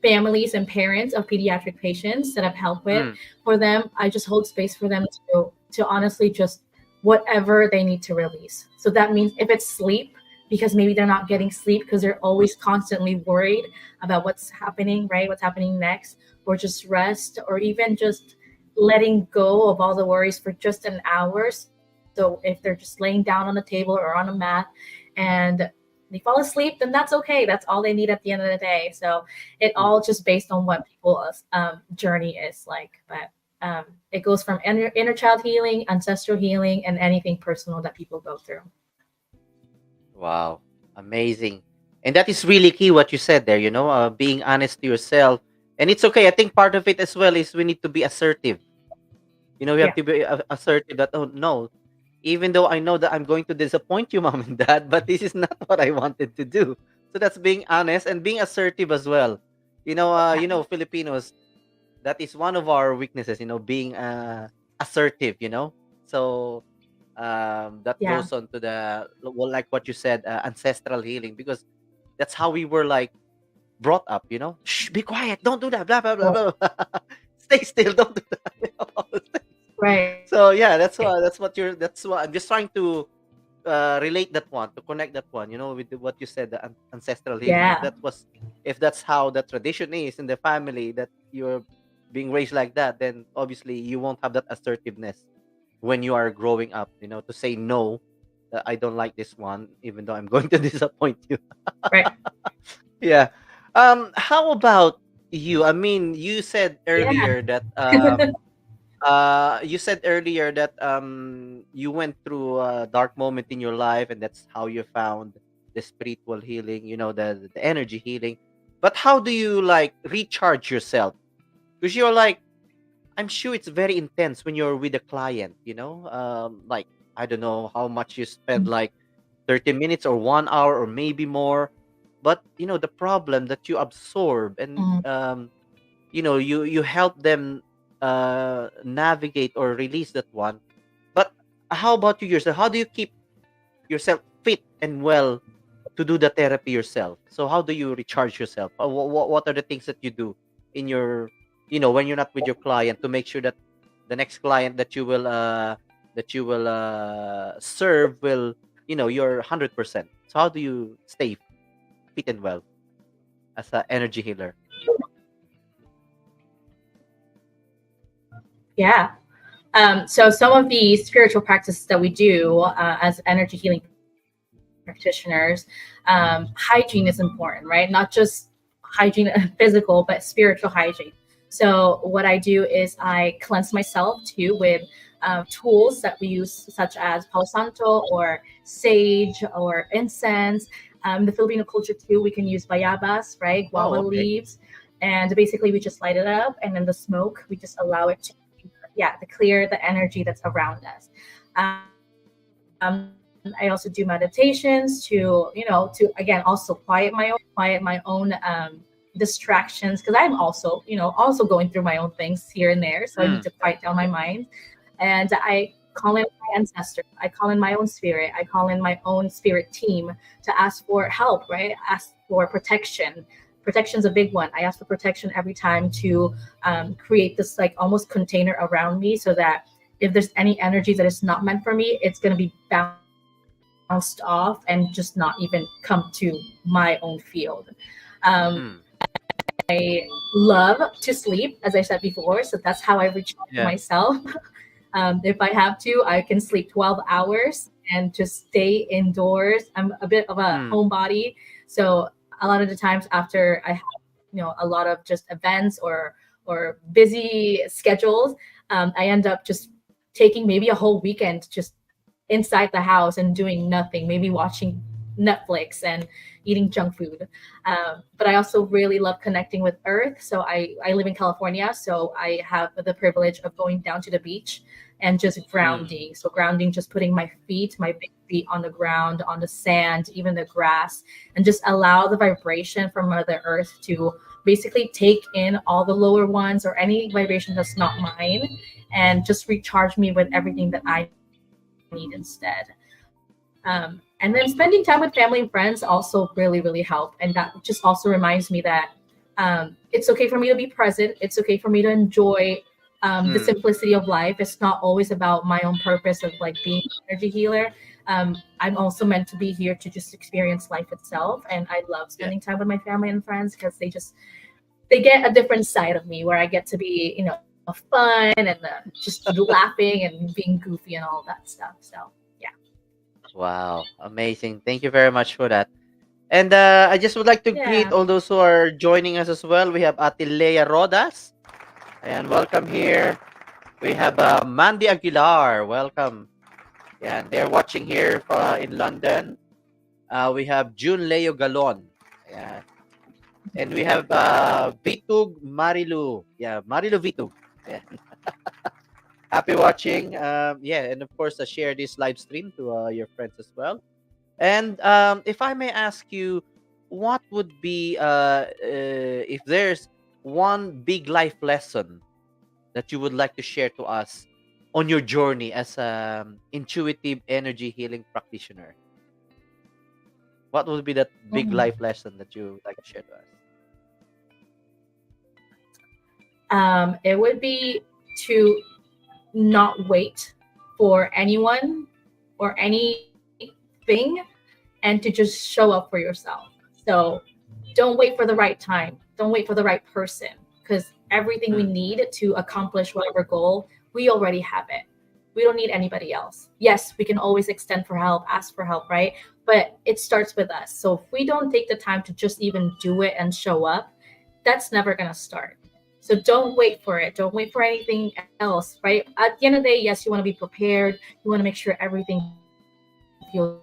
families and parents of pediatric patients that I've helped with, Mm, for them, I just hold space for them to honestly just whatever they need to release. So that means if it's sleep, because maybe they're not getting sleep because they're always constantly worried about what's happening, right? What's happening next, or just rest, or even just letting go of all the worries for just an hour. So if they're just laying down on the table or on a mat and they fall asleep, then that's okay. That's all they need at the end of the day. So it all mm. just based on what people's journey is like. But it goes from inner child healing, ancestral healing, and anything personal that people go through. Wow, amazing. And that is really key what you said there, being honest to yourself. And it's okay. I think part of it as well is we need to be assertive. We have Yeah. to be assertive that, oh, no, even though I know that I'm going to disappoint you, mom and dad, but this is not what I wanted to do. So that's being honest and being assertive as well. Filipinos, that is one of our weaknesses, being assertive, So that Yeah. goes on to the, well, like what you said, ancestral healing, because that's how we were like brought up, Shh, be quiet, don't do that, blah blah blah blah. Blah. Stay still, don't do that. All those things. Right. So yeah, that's what I'm just trying to relate that one, to connect that one, with what you said, the ancestral healing. If Yeah. that was, if that's how the tradition is in the family, that you're being raised like that, then obviously you won't have that assertiveness. when you are growing up, to say no, I don't like this one, even though I'm going to disappoint you. Right. Yeah. How about you? I mean, you said Yeah. earlier that you went through a dark moment in your life, and that's how you found the spiritual healing, the energy healing. But how do you like recharge yourself? Because you're like, I'm sure it's very intense when you're with a client, like, I don't know how much you spend, like 30 minutes or 1 hour or maybe more. But the problem that you absorb, and Mm. you help them navigate or release that one. But how about you yourself? How do you keep yourself fit and well to do the therapy yourself? So how do you recharge yourself? What are the things that you do in your, when you're not with your client, to make sure that the next client that you will serve will, you're 100%. So how do you stay fit and well as an energy healer? Yeah. So some of the spiritual practices that we do as energy healing practitioners, hygiene is important, right? Not just hygiene physical, but spiritual hygiene. So what I do is I cleanse myself too with tools that we use, such as Palo Santo or sage or incense. The Filipino culture too, we can use bayabas, right? Oh, Guava okay. leaves. And basically we just light it up, and then the smoke, we just allow it to, yeah, to clear the energy that's around us. I also do meditations to, to again also quiet my own distractions, because I'm also, also going through my own things here and there. So I need Mm, to quiet down my mind, and I call in my ancestors. I call in my own spirit. I call in my own spirit team to ask for help. Right, ask for protection. Protection's a big one. I ask for protection every time to create this like almost container around me, so that if there's any energy that is not meant for me, it's going to be bounced off and just not even come to my own field. Um, mm, I love to sleep, as I said before, so that's how I recharge yeah. myself. If I have to, I can sleep 12 hours and just stay indoors. I'm a bit of a Mm, homebody, so a lot of the times after I have, a lot of just events or busy schedules, I end up just taking maybe a whole weekend just inside the house and doing nothing, maybe watching Netflix and eating junk food. But I also really love connecting with Earth. So I live in California, so I have the privilege of going down to the beach and just mm, grounding. So grounding, just putting my big feet on the ground, on the sand, even the grass, and just allow the vibration from Mother Earth to basically take in all the lower ones or any vibration that's not mine, and just recharge me with everything that I need instead. And then spending time with family and friends also really, really help. And that just also reminds me that it's okay for me to be present. It's okay for me to enjoy the mm, simplicity of life. It's not always about my own purpose of like being an energy healer. I'm also meant to be here to just experience life itself. And I love yeah. spending time with my family and friends, because they get a different side of me where I get to be, fun and just laughing and being goofy and all that stuff. So yeah. Wow, amazing. Thank you very much for that. And I just would like to greet Yeah. all those who are joining us as well. We have Ate Leia Rodas. And welcome here. We have Mandy Aguilar. Welcome. Yeah, and they're watching here in London. We have June Leo Galon. Yeah. And we have Vitug Marilu. Yeah, Marilu Vitug. Yeah. Happy watching. Yeah, and of course, share this live stream to your friends as well. And if I may ask you, what would be if there's one big life lesson that you would like to share to us on your journey as an intuitive energy healing practitioner? What would be that big Mhm. life lesson that you would like to share to us? It would be to not wait for anyone or anything, and to just show up for yourself. So don't wait for the right time. Don't wait for the right person, because everything we Mm, need to accomplish whatever goal, we already have it. We don't need anybody else. Yes, we can always extend for help, ask for help, right? But it starts with us. So if we don't take the time to just even do it and show up, that's never going to start. So don't wait for it. Don't wait for anything else, right? At the end of the day, yes, you want to be prepared. You want to make sure everything feels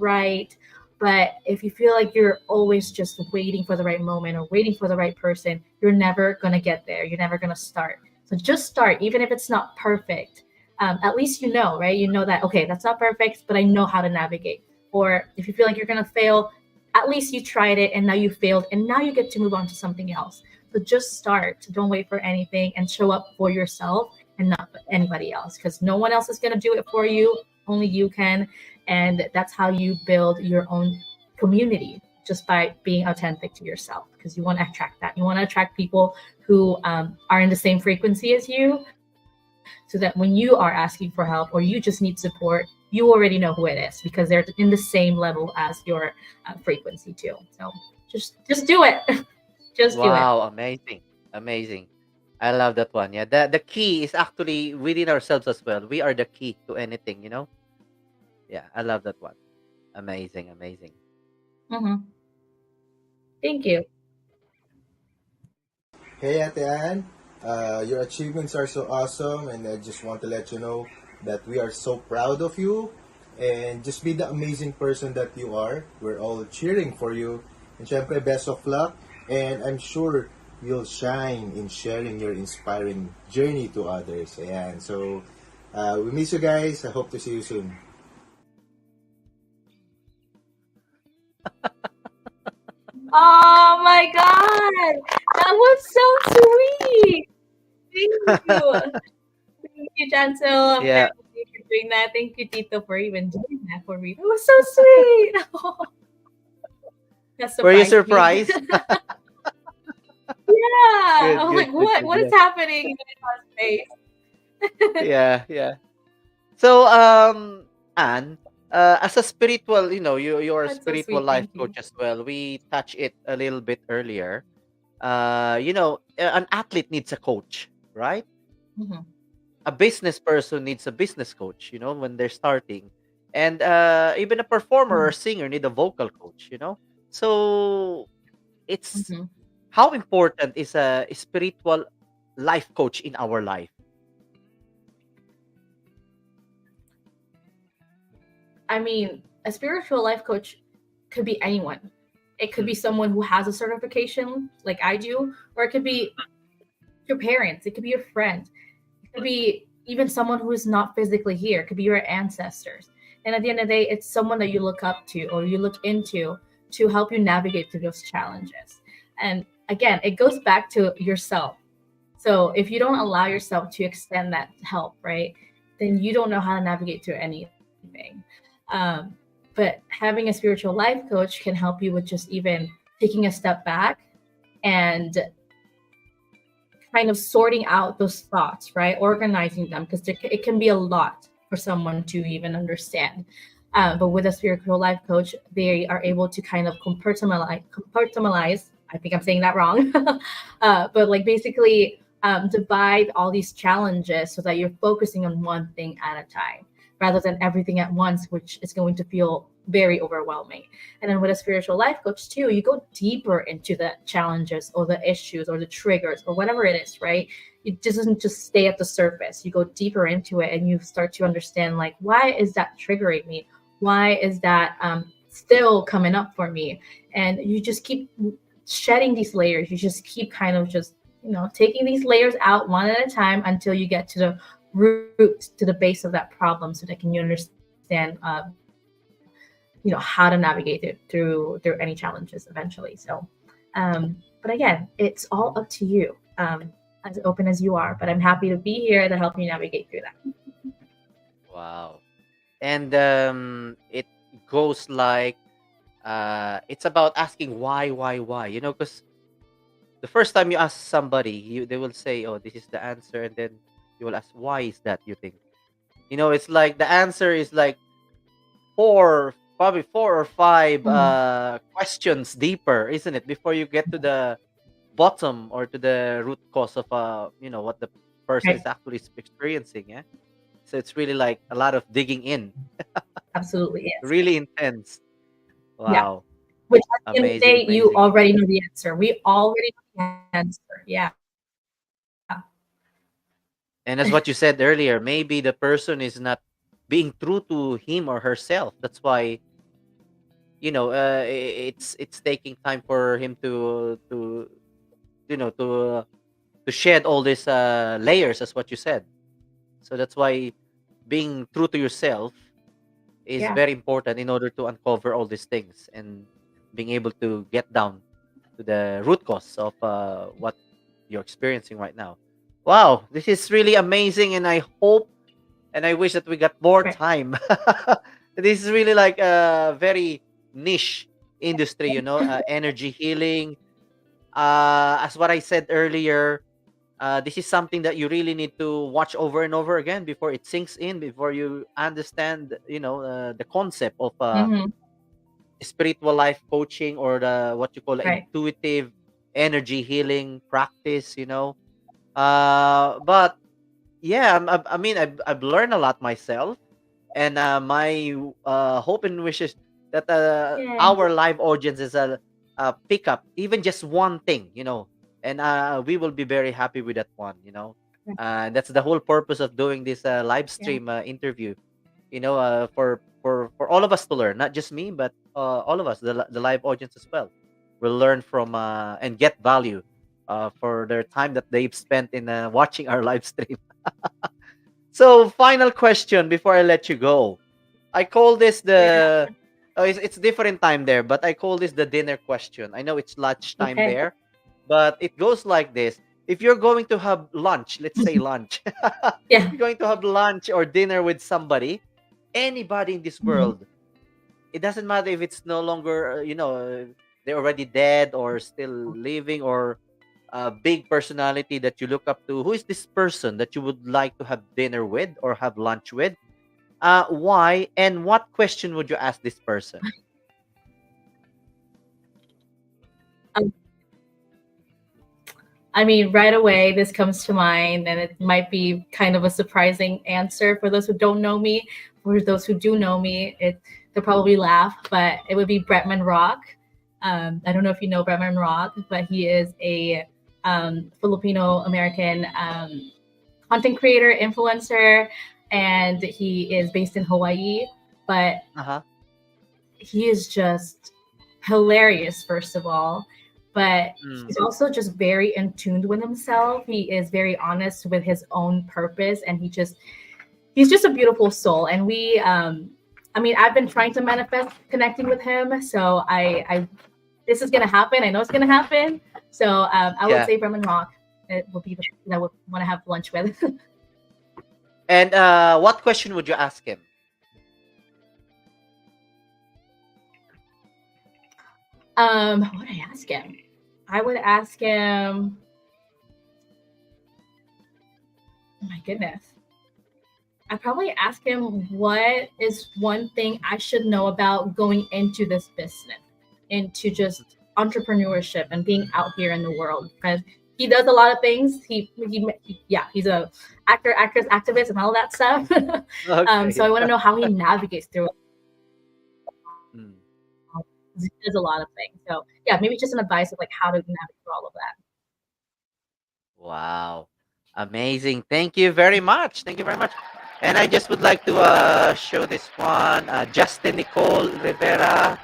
right. But if you feel like you're always just waiting for the right moment or waiting for the right person, you're never going to get there. You're never going to start. So just start, even if it's not perfect. At least you know, right? You know that, okay, that's not perfect, but I know how to navigate. Or if you feel like you're going to fail, at least you tried it and now you failed and now you get to move on to something else. So just start. Don't wait for anything and show up for yourself and not anybody else, because no one else is going to do it for you. Only you can. And that's how you build your own community, just by being authentic to yourself, because you want to attract that. You want to attract people who are in the same frequency as you, so that when you are asking for help or you just need support, you already know who it is because they're in the same level as your frequency too. So just do it. Just do it. Wow, amazing. Amazing. I love that one. Yeah. The key is actually within ourselves as well. We are the key to anything, you know? Yeah, I love that one. Amazing, amazing. Hmm. Thank you. Hey, Ate Ann. Your achievements are so awesome, and I just want to let you know that we are so proud of you. And just be the amazing person that you are. We're all cheering for you. And syempre, best of luck. And I'm sure you'll shine in sharing your inspiring journey to others. Ayan. So, we miss you guys. I hope to see you soon. Oh my god, that was so sweet. Thank you. Thank you, Chancel. I'm very Yeah. happy for doing that. Thank you, Tito, for even doing that for me. That was so sweet. That Were you surprised me. surprised? Yeah. I Good, was like, good, good, what? good. What is Yeah. happening in my face? Yeah, yeah. So, Anne, as a spiritual, you're a That's so spiritual sweet. life Thank you. coach as well. We touched it a little bit earlier. An athlete needs a coach, right? Mhm. A business person needs a business coach, when they're starting. And even a performer or Mhm. singer need a vocal coach. So it's Mhm. how important is a spiritual life coach in our life? I mean, a spiritual life coach could be anyone. It could Mm, be someone who has a certification like I do, or it could be your parents, it could be your friend, it could be even someone who is not physically here, it could be your ancestors. And at the end of the day, it's someone that you look up to or you look into to help you navigate through those challenges. And again, it goes back to yourself. So if you don't allow yourself to extend that help, right, then you don't know how to navigate through anything. Um, but having a spiritual life coach can help you with just even taking a step back and kind of sorting out those thoughts, right? Organizing them, because it can be a lot for someone to even understand. But with a spiritual life coach, they are able to kind of compartmentalize. I think I'm saying that wrong, but like basically divide all these challenges so that you're focusing on one thing at a time rather than everything at once, which is going to feel very overwhelming. And then with a spiritual life coach too, you go deeper into the challenges or the issues or the triggers or whatever it is, right? It doesn't just stay at the surface. You go deeper into it and you start to understand, like, why is that triggering me? Why is that still coming up for me? And you just keep shedding these layers. You just keep kind of just, taking these layers out one at a time until you get to the root, to the base of that problem, so that can you understand how to navigate it through any challenges eventually. So but again, it's all up to you, as open as you are, but I'm happy to be here to help you navigate through that. wow. And it goes like it's about asking why, because the first time you ask somebody, they will say, oh, this is the answer, and then you will ask, why is that, you think? It's like the answer is like probably four or five Mhm. questions deeper, isn't it, before you get to the bottom or to the root cause of what the person Right. is actually experiencing. Yeah. So it's really like a lot of digging in, Absolutely is. really intense. Yeah. Wow. Which at the end of the Amazing, day, you amazing. already know the answer. We already know the answer. Yeah. And as what you said earlier, maybe the person is not being true to him or herself. That's why, it's taking time for him to shed all these layers, as what you said. So that's why being true to yourself is Yeah. very important in order to uncover all these things and being able to get down to the root cause of what you're experiencing right now. Wow, this is really amazing, and I hope and I wish that we got more Right. time. This is really like a very niche industry, energy healing. As what I said earlier, this is something that you really need to watch over and over again before it sinks in, before you understand, the concept of Mm-hmm. spiritual life coaching, or the what you call Right. intuitive energy healing practice. But yeah, I mean, I've learned a lot myself, and my hope and wish is that Yay. our live audience is a pick up even just one thing, and we will be very happy with that one. That's the whole purpose of doing this live Yeah. stream interview. For all of us to learn, not just me, but all of us, the live audience as well, will learn from and get value for their time that they've spent in watching our live stream. So, final question before I let you go. I call this Yeah. the it's different time there, but I call this the dinner question. I know it's lunchtime Okay. there, but it goes like this. If you're going to have lunch, let's say lunch, Yeah. you're going to have lunch or dinner with somebody, anybody in this Mhm. world, it doesn't matter if it's no longer, they're already dead or still living, or a big personality that you look up to. Who is this person that you would like to have dinner with or have lunch with? Why, and what question would you ask this person? Um, I mean, right away, this comes to mind, and it might be kind of a surprising answer for those who don't know me. For those who do know me, they'll probably laugh, but it would be Bretman Rock. I don't know if you know Bretman Rock, but he is a Filipino American content creator, influencer, and he is based in Hawaii. But Uh-huh. he is just hilarious, first of all, but Mm. he's also just very in tune with himself. He is very honest with his own purpose, and he's just a beautiful soul. And I mean, I've been trying to manifest connecting with him, so I this is gonna happen. I know it's gonna happen. So I would Yeah. say Bremen Rock. It will be the person that I would want to have lunch with. And what question would you ask him? What would I ask him? I would ask him. Oh my goodness. I probably ask him what is one thing I should know about going into this business, into just entrepreneurship and being out here in the world. Because he does a lot of things. Yeah, he's a actor, actress, activist, and all that stuff. So Okay. I want to know how he navigates through it. Mm. He does a lot of things. So yeah, maybe just an advice of like how to navigate through all of that. Wow. Amazing. Thank you very much. Thank you very much. And I just would like to show this one. Justin Nicole Rivera.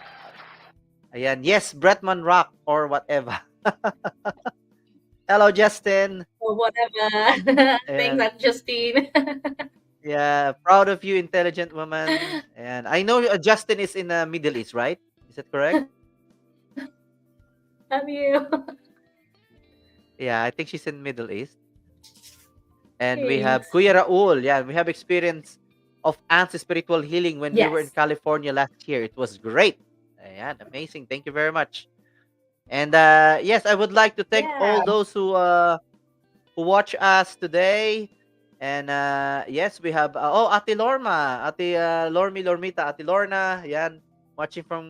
Ayan. Yes, Bretman Rock or whatever. Hello, Justin. Or whatever. Thanks, And that's Justine. yeah, proud of you, intelligent woman. And I know Justin is in the Middle East, right? Is that correct? Have you? Yeah, I think she's in Middle East. And we have Thanks. Kuya Raul. Yeah, we have experience of Ant's spiritual healing when we were in Yes. California last year. It was great. Ayan, amazing. Thank you very much. And yes, I would like to thank all Yeah. those who watch us today. And yes, we have Ate Lorma, Ate Lormita, Ate Lorna, yan, watching from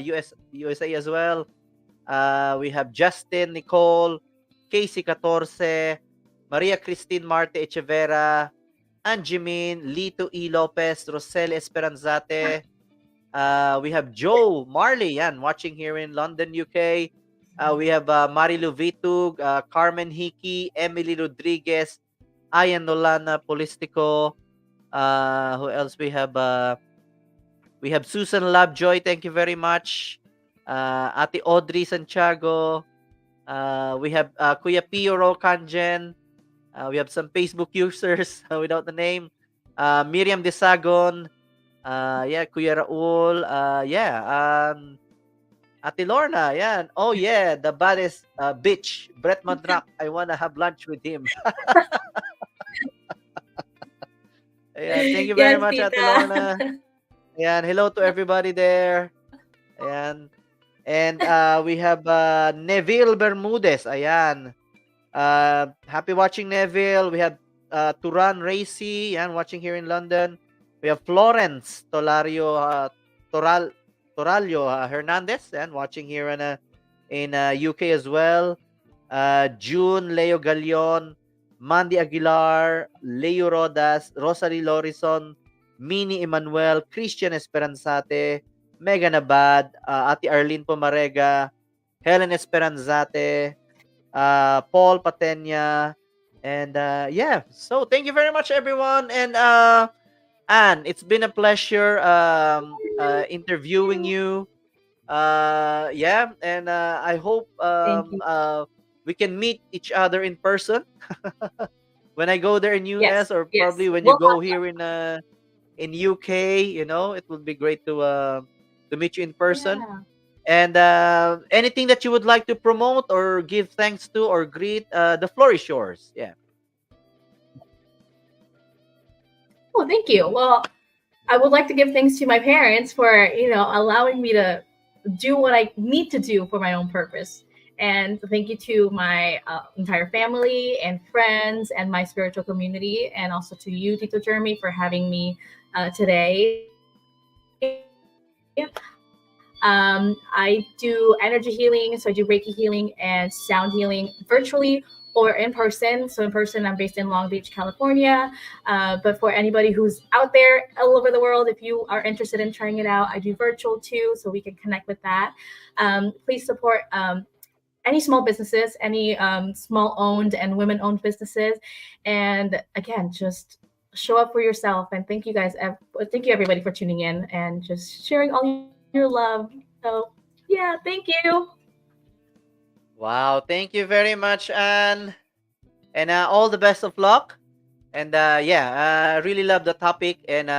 USA as well. We have Justin, Nicole, Casey 14, Maria Christine Marte Echevera, Anjimin, Lito E. Lopez, Rosel Esperanzate. We have Joe Marley, yan, watching here in London, UK. We have Marilu Vitug, Carmen Hiki, Emily Rodriguez, Ayan Nolana Polistico. Who else we have? We have Susan Lovejoy. Thank you very much. Ate Audrey Santiago. We have Kuya Pio Rokanjen. We have some Facebook users without the name. Miriam Desagon. Yeah, Kuya Raul. Ate Lorna. Yeah. Oh, yeah. The baddest bitch. Brett Madrak. I want to have lunch with him. Yeah, thank you very Yes, much, Ate Lorna. Tita. Ayan, hello to everybody there. Ayan. And we have Neville Bermudez. Ayan. Happy watching, Neville. We have Turan Racy. Ayan, watching here in London. We have Florence Tolario Toralio Hernandez. Ayan, watching here in UK as well. June Leo Galion. Mandy Aguilar, Leo Rodas, Rosalie Lorison, Mini Emmanuel, Christian Esperanzate, Megan Abad, Ate Arlene Pomarega, Helen Esperanzate, Paul Patenya, and yeah. So thank you very much, everyone. And Anne, it's been a pleasure interviewing you. Yeah, and I hope Thank you. we can meet each other in person when I go there in US, Yes, or yes. probably when you We'll go have here in UK. It would be great to meet you in person. yeah. And anything that you would like to promote or give thanks to or greet, the floor is yours. Yeah. Oh, thank you. Well, I would like to give thanks to my parents for, allowing me to do what I need to do for my own purpose. And thank you to my entire family and friends and my spiritual community, and also to you, Tito Jeremy, for having me today. I do energy healing, so I do Reiki healing and sound healing virtually or in person. So in person, I'm based in Long Beach, California. But for anybody who's out there all over the world, if you are interested in trying it out, I do virtual too, so we can connect with that. Please support any small businesses, any small owned and women owned businesses. And again, just show up for yourself. And thank you guys. Thank you everybody for tuning in and just sharing all your love. So yeah, thank you. Wow. Thank you very much, Anne. And all the best of luck. And yeah, I really love the topic. And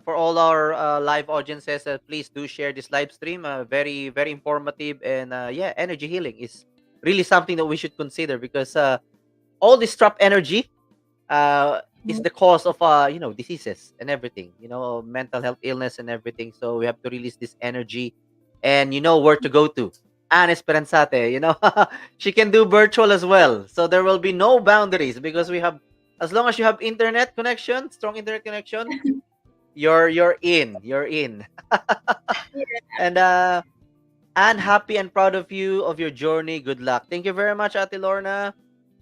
for all our live audiences, please do share this live stream. Very, very informative. And yeah, energy healing is really something that we should consider, because all this trapped energy is the cause of diseases and everything. Mental health illness and everything. So we have to release this energy, and you know where to go to. Anne Esperanzate, she can do virtual as well. So there will be no boundaries, because as long as you have internet connection, strong internet connection, you're in. You're in. And Anne, happy and proud of you, of your journey. Good luck. Thank you very much, Ate Lorna.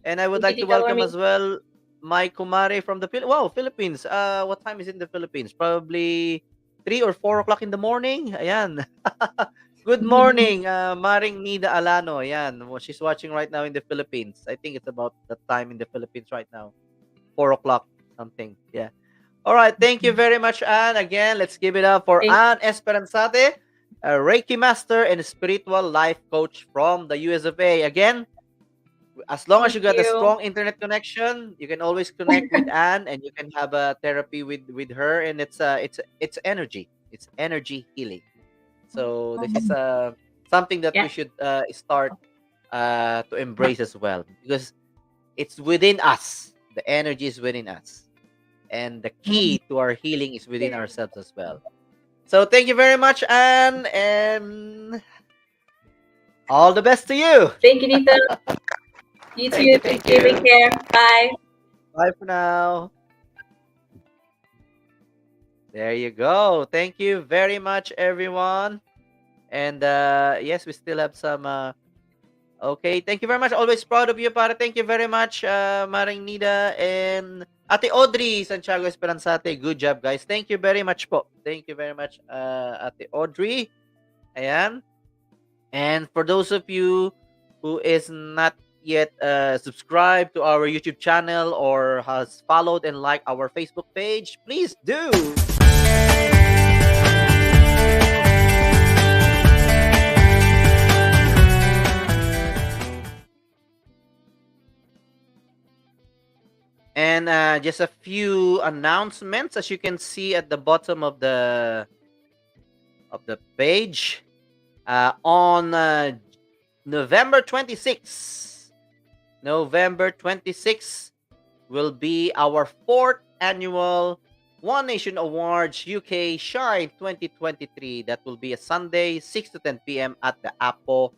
And I would Thank you, like to Tita welcome Lormi. as well my kumare from the Philippines. What time is it in the Philippines? Probably 3 or 4 o'clock in the morning. Ayan. Good morning, Maring Nida Alano. Ayan. Well, she's watching right now in the Philippines. I think it's about the time in the Philippines right now. 4 o'clock something. Yeah. All right. Thank you very much, Anne. Again, let's give it up for Thank Anne Esperanzate, a Reiki master and spiritual life coach from the US of A. Again, as long as thank you got a you. strong internet connection, you can always connect with Anne, and you can have a therapy with her. And it's energy. It's energy healing. So this is something that we Yeah. should start to embrace as well, because it's within us. The energy is within us, and the key to our healing is within ourselves as well. So thank you very much, Anne, and all the best to you. Thank you, Tito. You Thank you. too. Thank Thank you. Take you. care. Bye. Bye for now. There you go. Thank you very much, everyone. And yes, we still have some Okay, thank you very much. Always proud of you, para. Thank you very much, Maring Nida and Ate Audrey Santiago Esperanzate. Good job, guys. Thank you very much po. Thank you very much, Ate Audrey. Ayan. And for those of you who is not yet subscribed to our YouTube channel or has followed and liked our Facebook page, please do. And just a few announcements, as you can see at the bottom of the page. On November 26th, will be our 4th annual One Nation Awards UK Shine 2023. That will be a Sunday, 6 to 10 p.m. at the Apo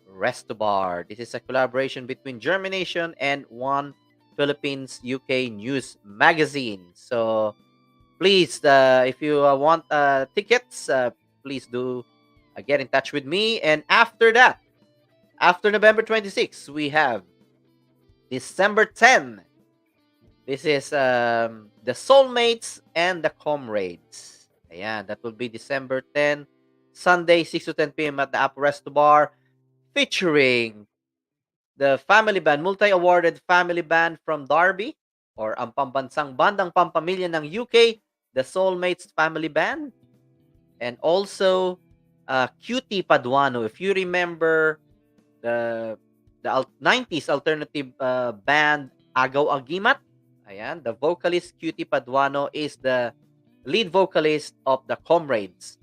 Resto Bar. This is a collaboration between JhermiNATION and One Philippines UK News Magazine. So please, if you want tickets, please do get in touch with me. And after that, after November 26th, we have December 10. This is the Soulmates and the Comrades. Ayan, that will be December 10, Sunday, 6 to 10 p.m. at the Apo Resto Bar, featuring the family band, multi-awarded family band from Derby, or ang pambansang bandang pampamilya ng UK, the Soulmates Family Band, and also Cutie Paduano. If you remember the 90s alternative band Agaw Agimat, ayan, the vocalist Cutie Paduano is the lead vocalist of the Comrades.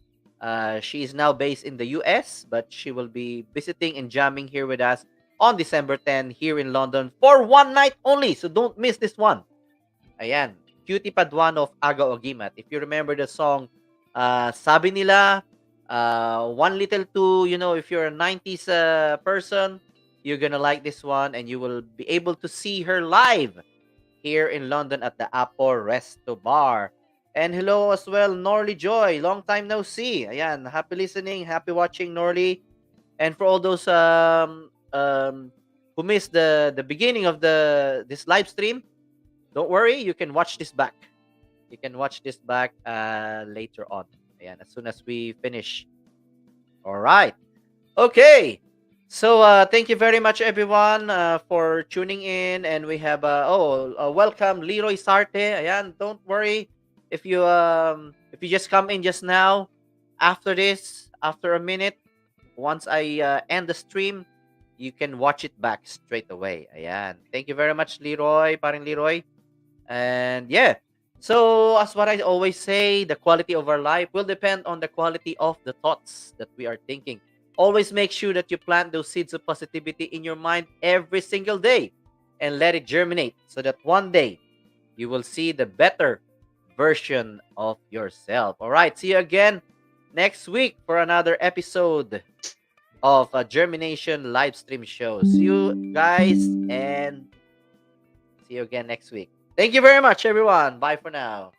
She is now based in the US, but she will be visiting and jamming here with us on December 10 here in London for one night only. So don't miss this one. Ayan, Cutie Paduano of Agaw Agimat. If you remember the song, sabi nila, One Little Two, if you're a 90s person, you're gonna like this one, and you will be able to see her live here in London at the Apo Resto Bar. And hello as well, Norley Joy. Long time no see. Ayan, happy listening, happy watching, Norley. And for all those who missed the beginning of this live stream, don't worry, you can watch this back. You can watch this back later on. Ayan, as soon as we finish. All right. Okay. So thank you very much, everyone, for tuning in. And we have welcome Leroy Sarte. Ayan, don't worry if you just come in just now. After this, after a minute, once I end the stream, you can watch it back straight away. Ayan. Thank you very much, Leroy, paring Leroy. And yeah, so as what I always say, the quality of our life will depend on the quality of the thoughts that we are thinking. Always make sure that you plant those seeds of positivity in your mind every single day and let it germinate so that one day you will see the better version of yourself. All right, see you again next week for another episode of a JhermiNATION live stream show. See you guys, and see you again next week. Thank you very much, everyone. Bye for now.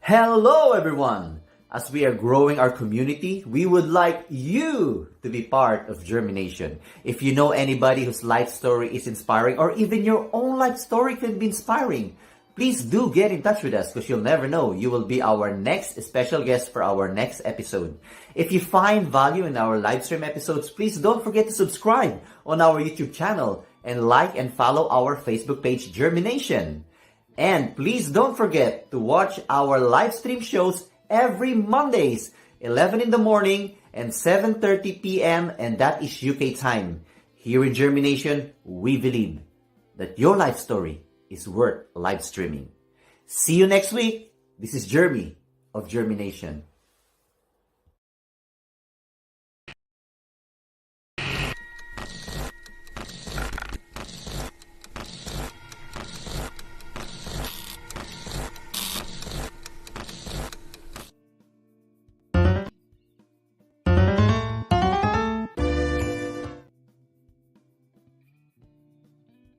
Hello, everyone! As we are growing our community, we would like you to be part of JhermiNATION. If you know anybody whose life story is inspiring, or even your own life story could be inspiring, please do get in touch with us, because you'll never know, you will be our next special guest for our next episode. If you find value in our live stream episodes, please don't forget to subscribe on our YouTube channel and like and follow our Facebook page, JhermiNATION. And please don't forget to watch our live stream shows every Mondays, 11 in the morning and 7:30 p.m. and that is UK time. Here in JhermiNATION, we believe that your life story is worth live streaming. See you next week. This is Jeremy of JhermiNATION.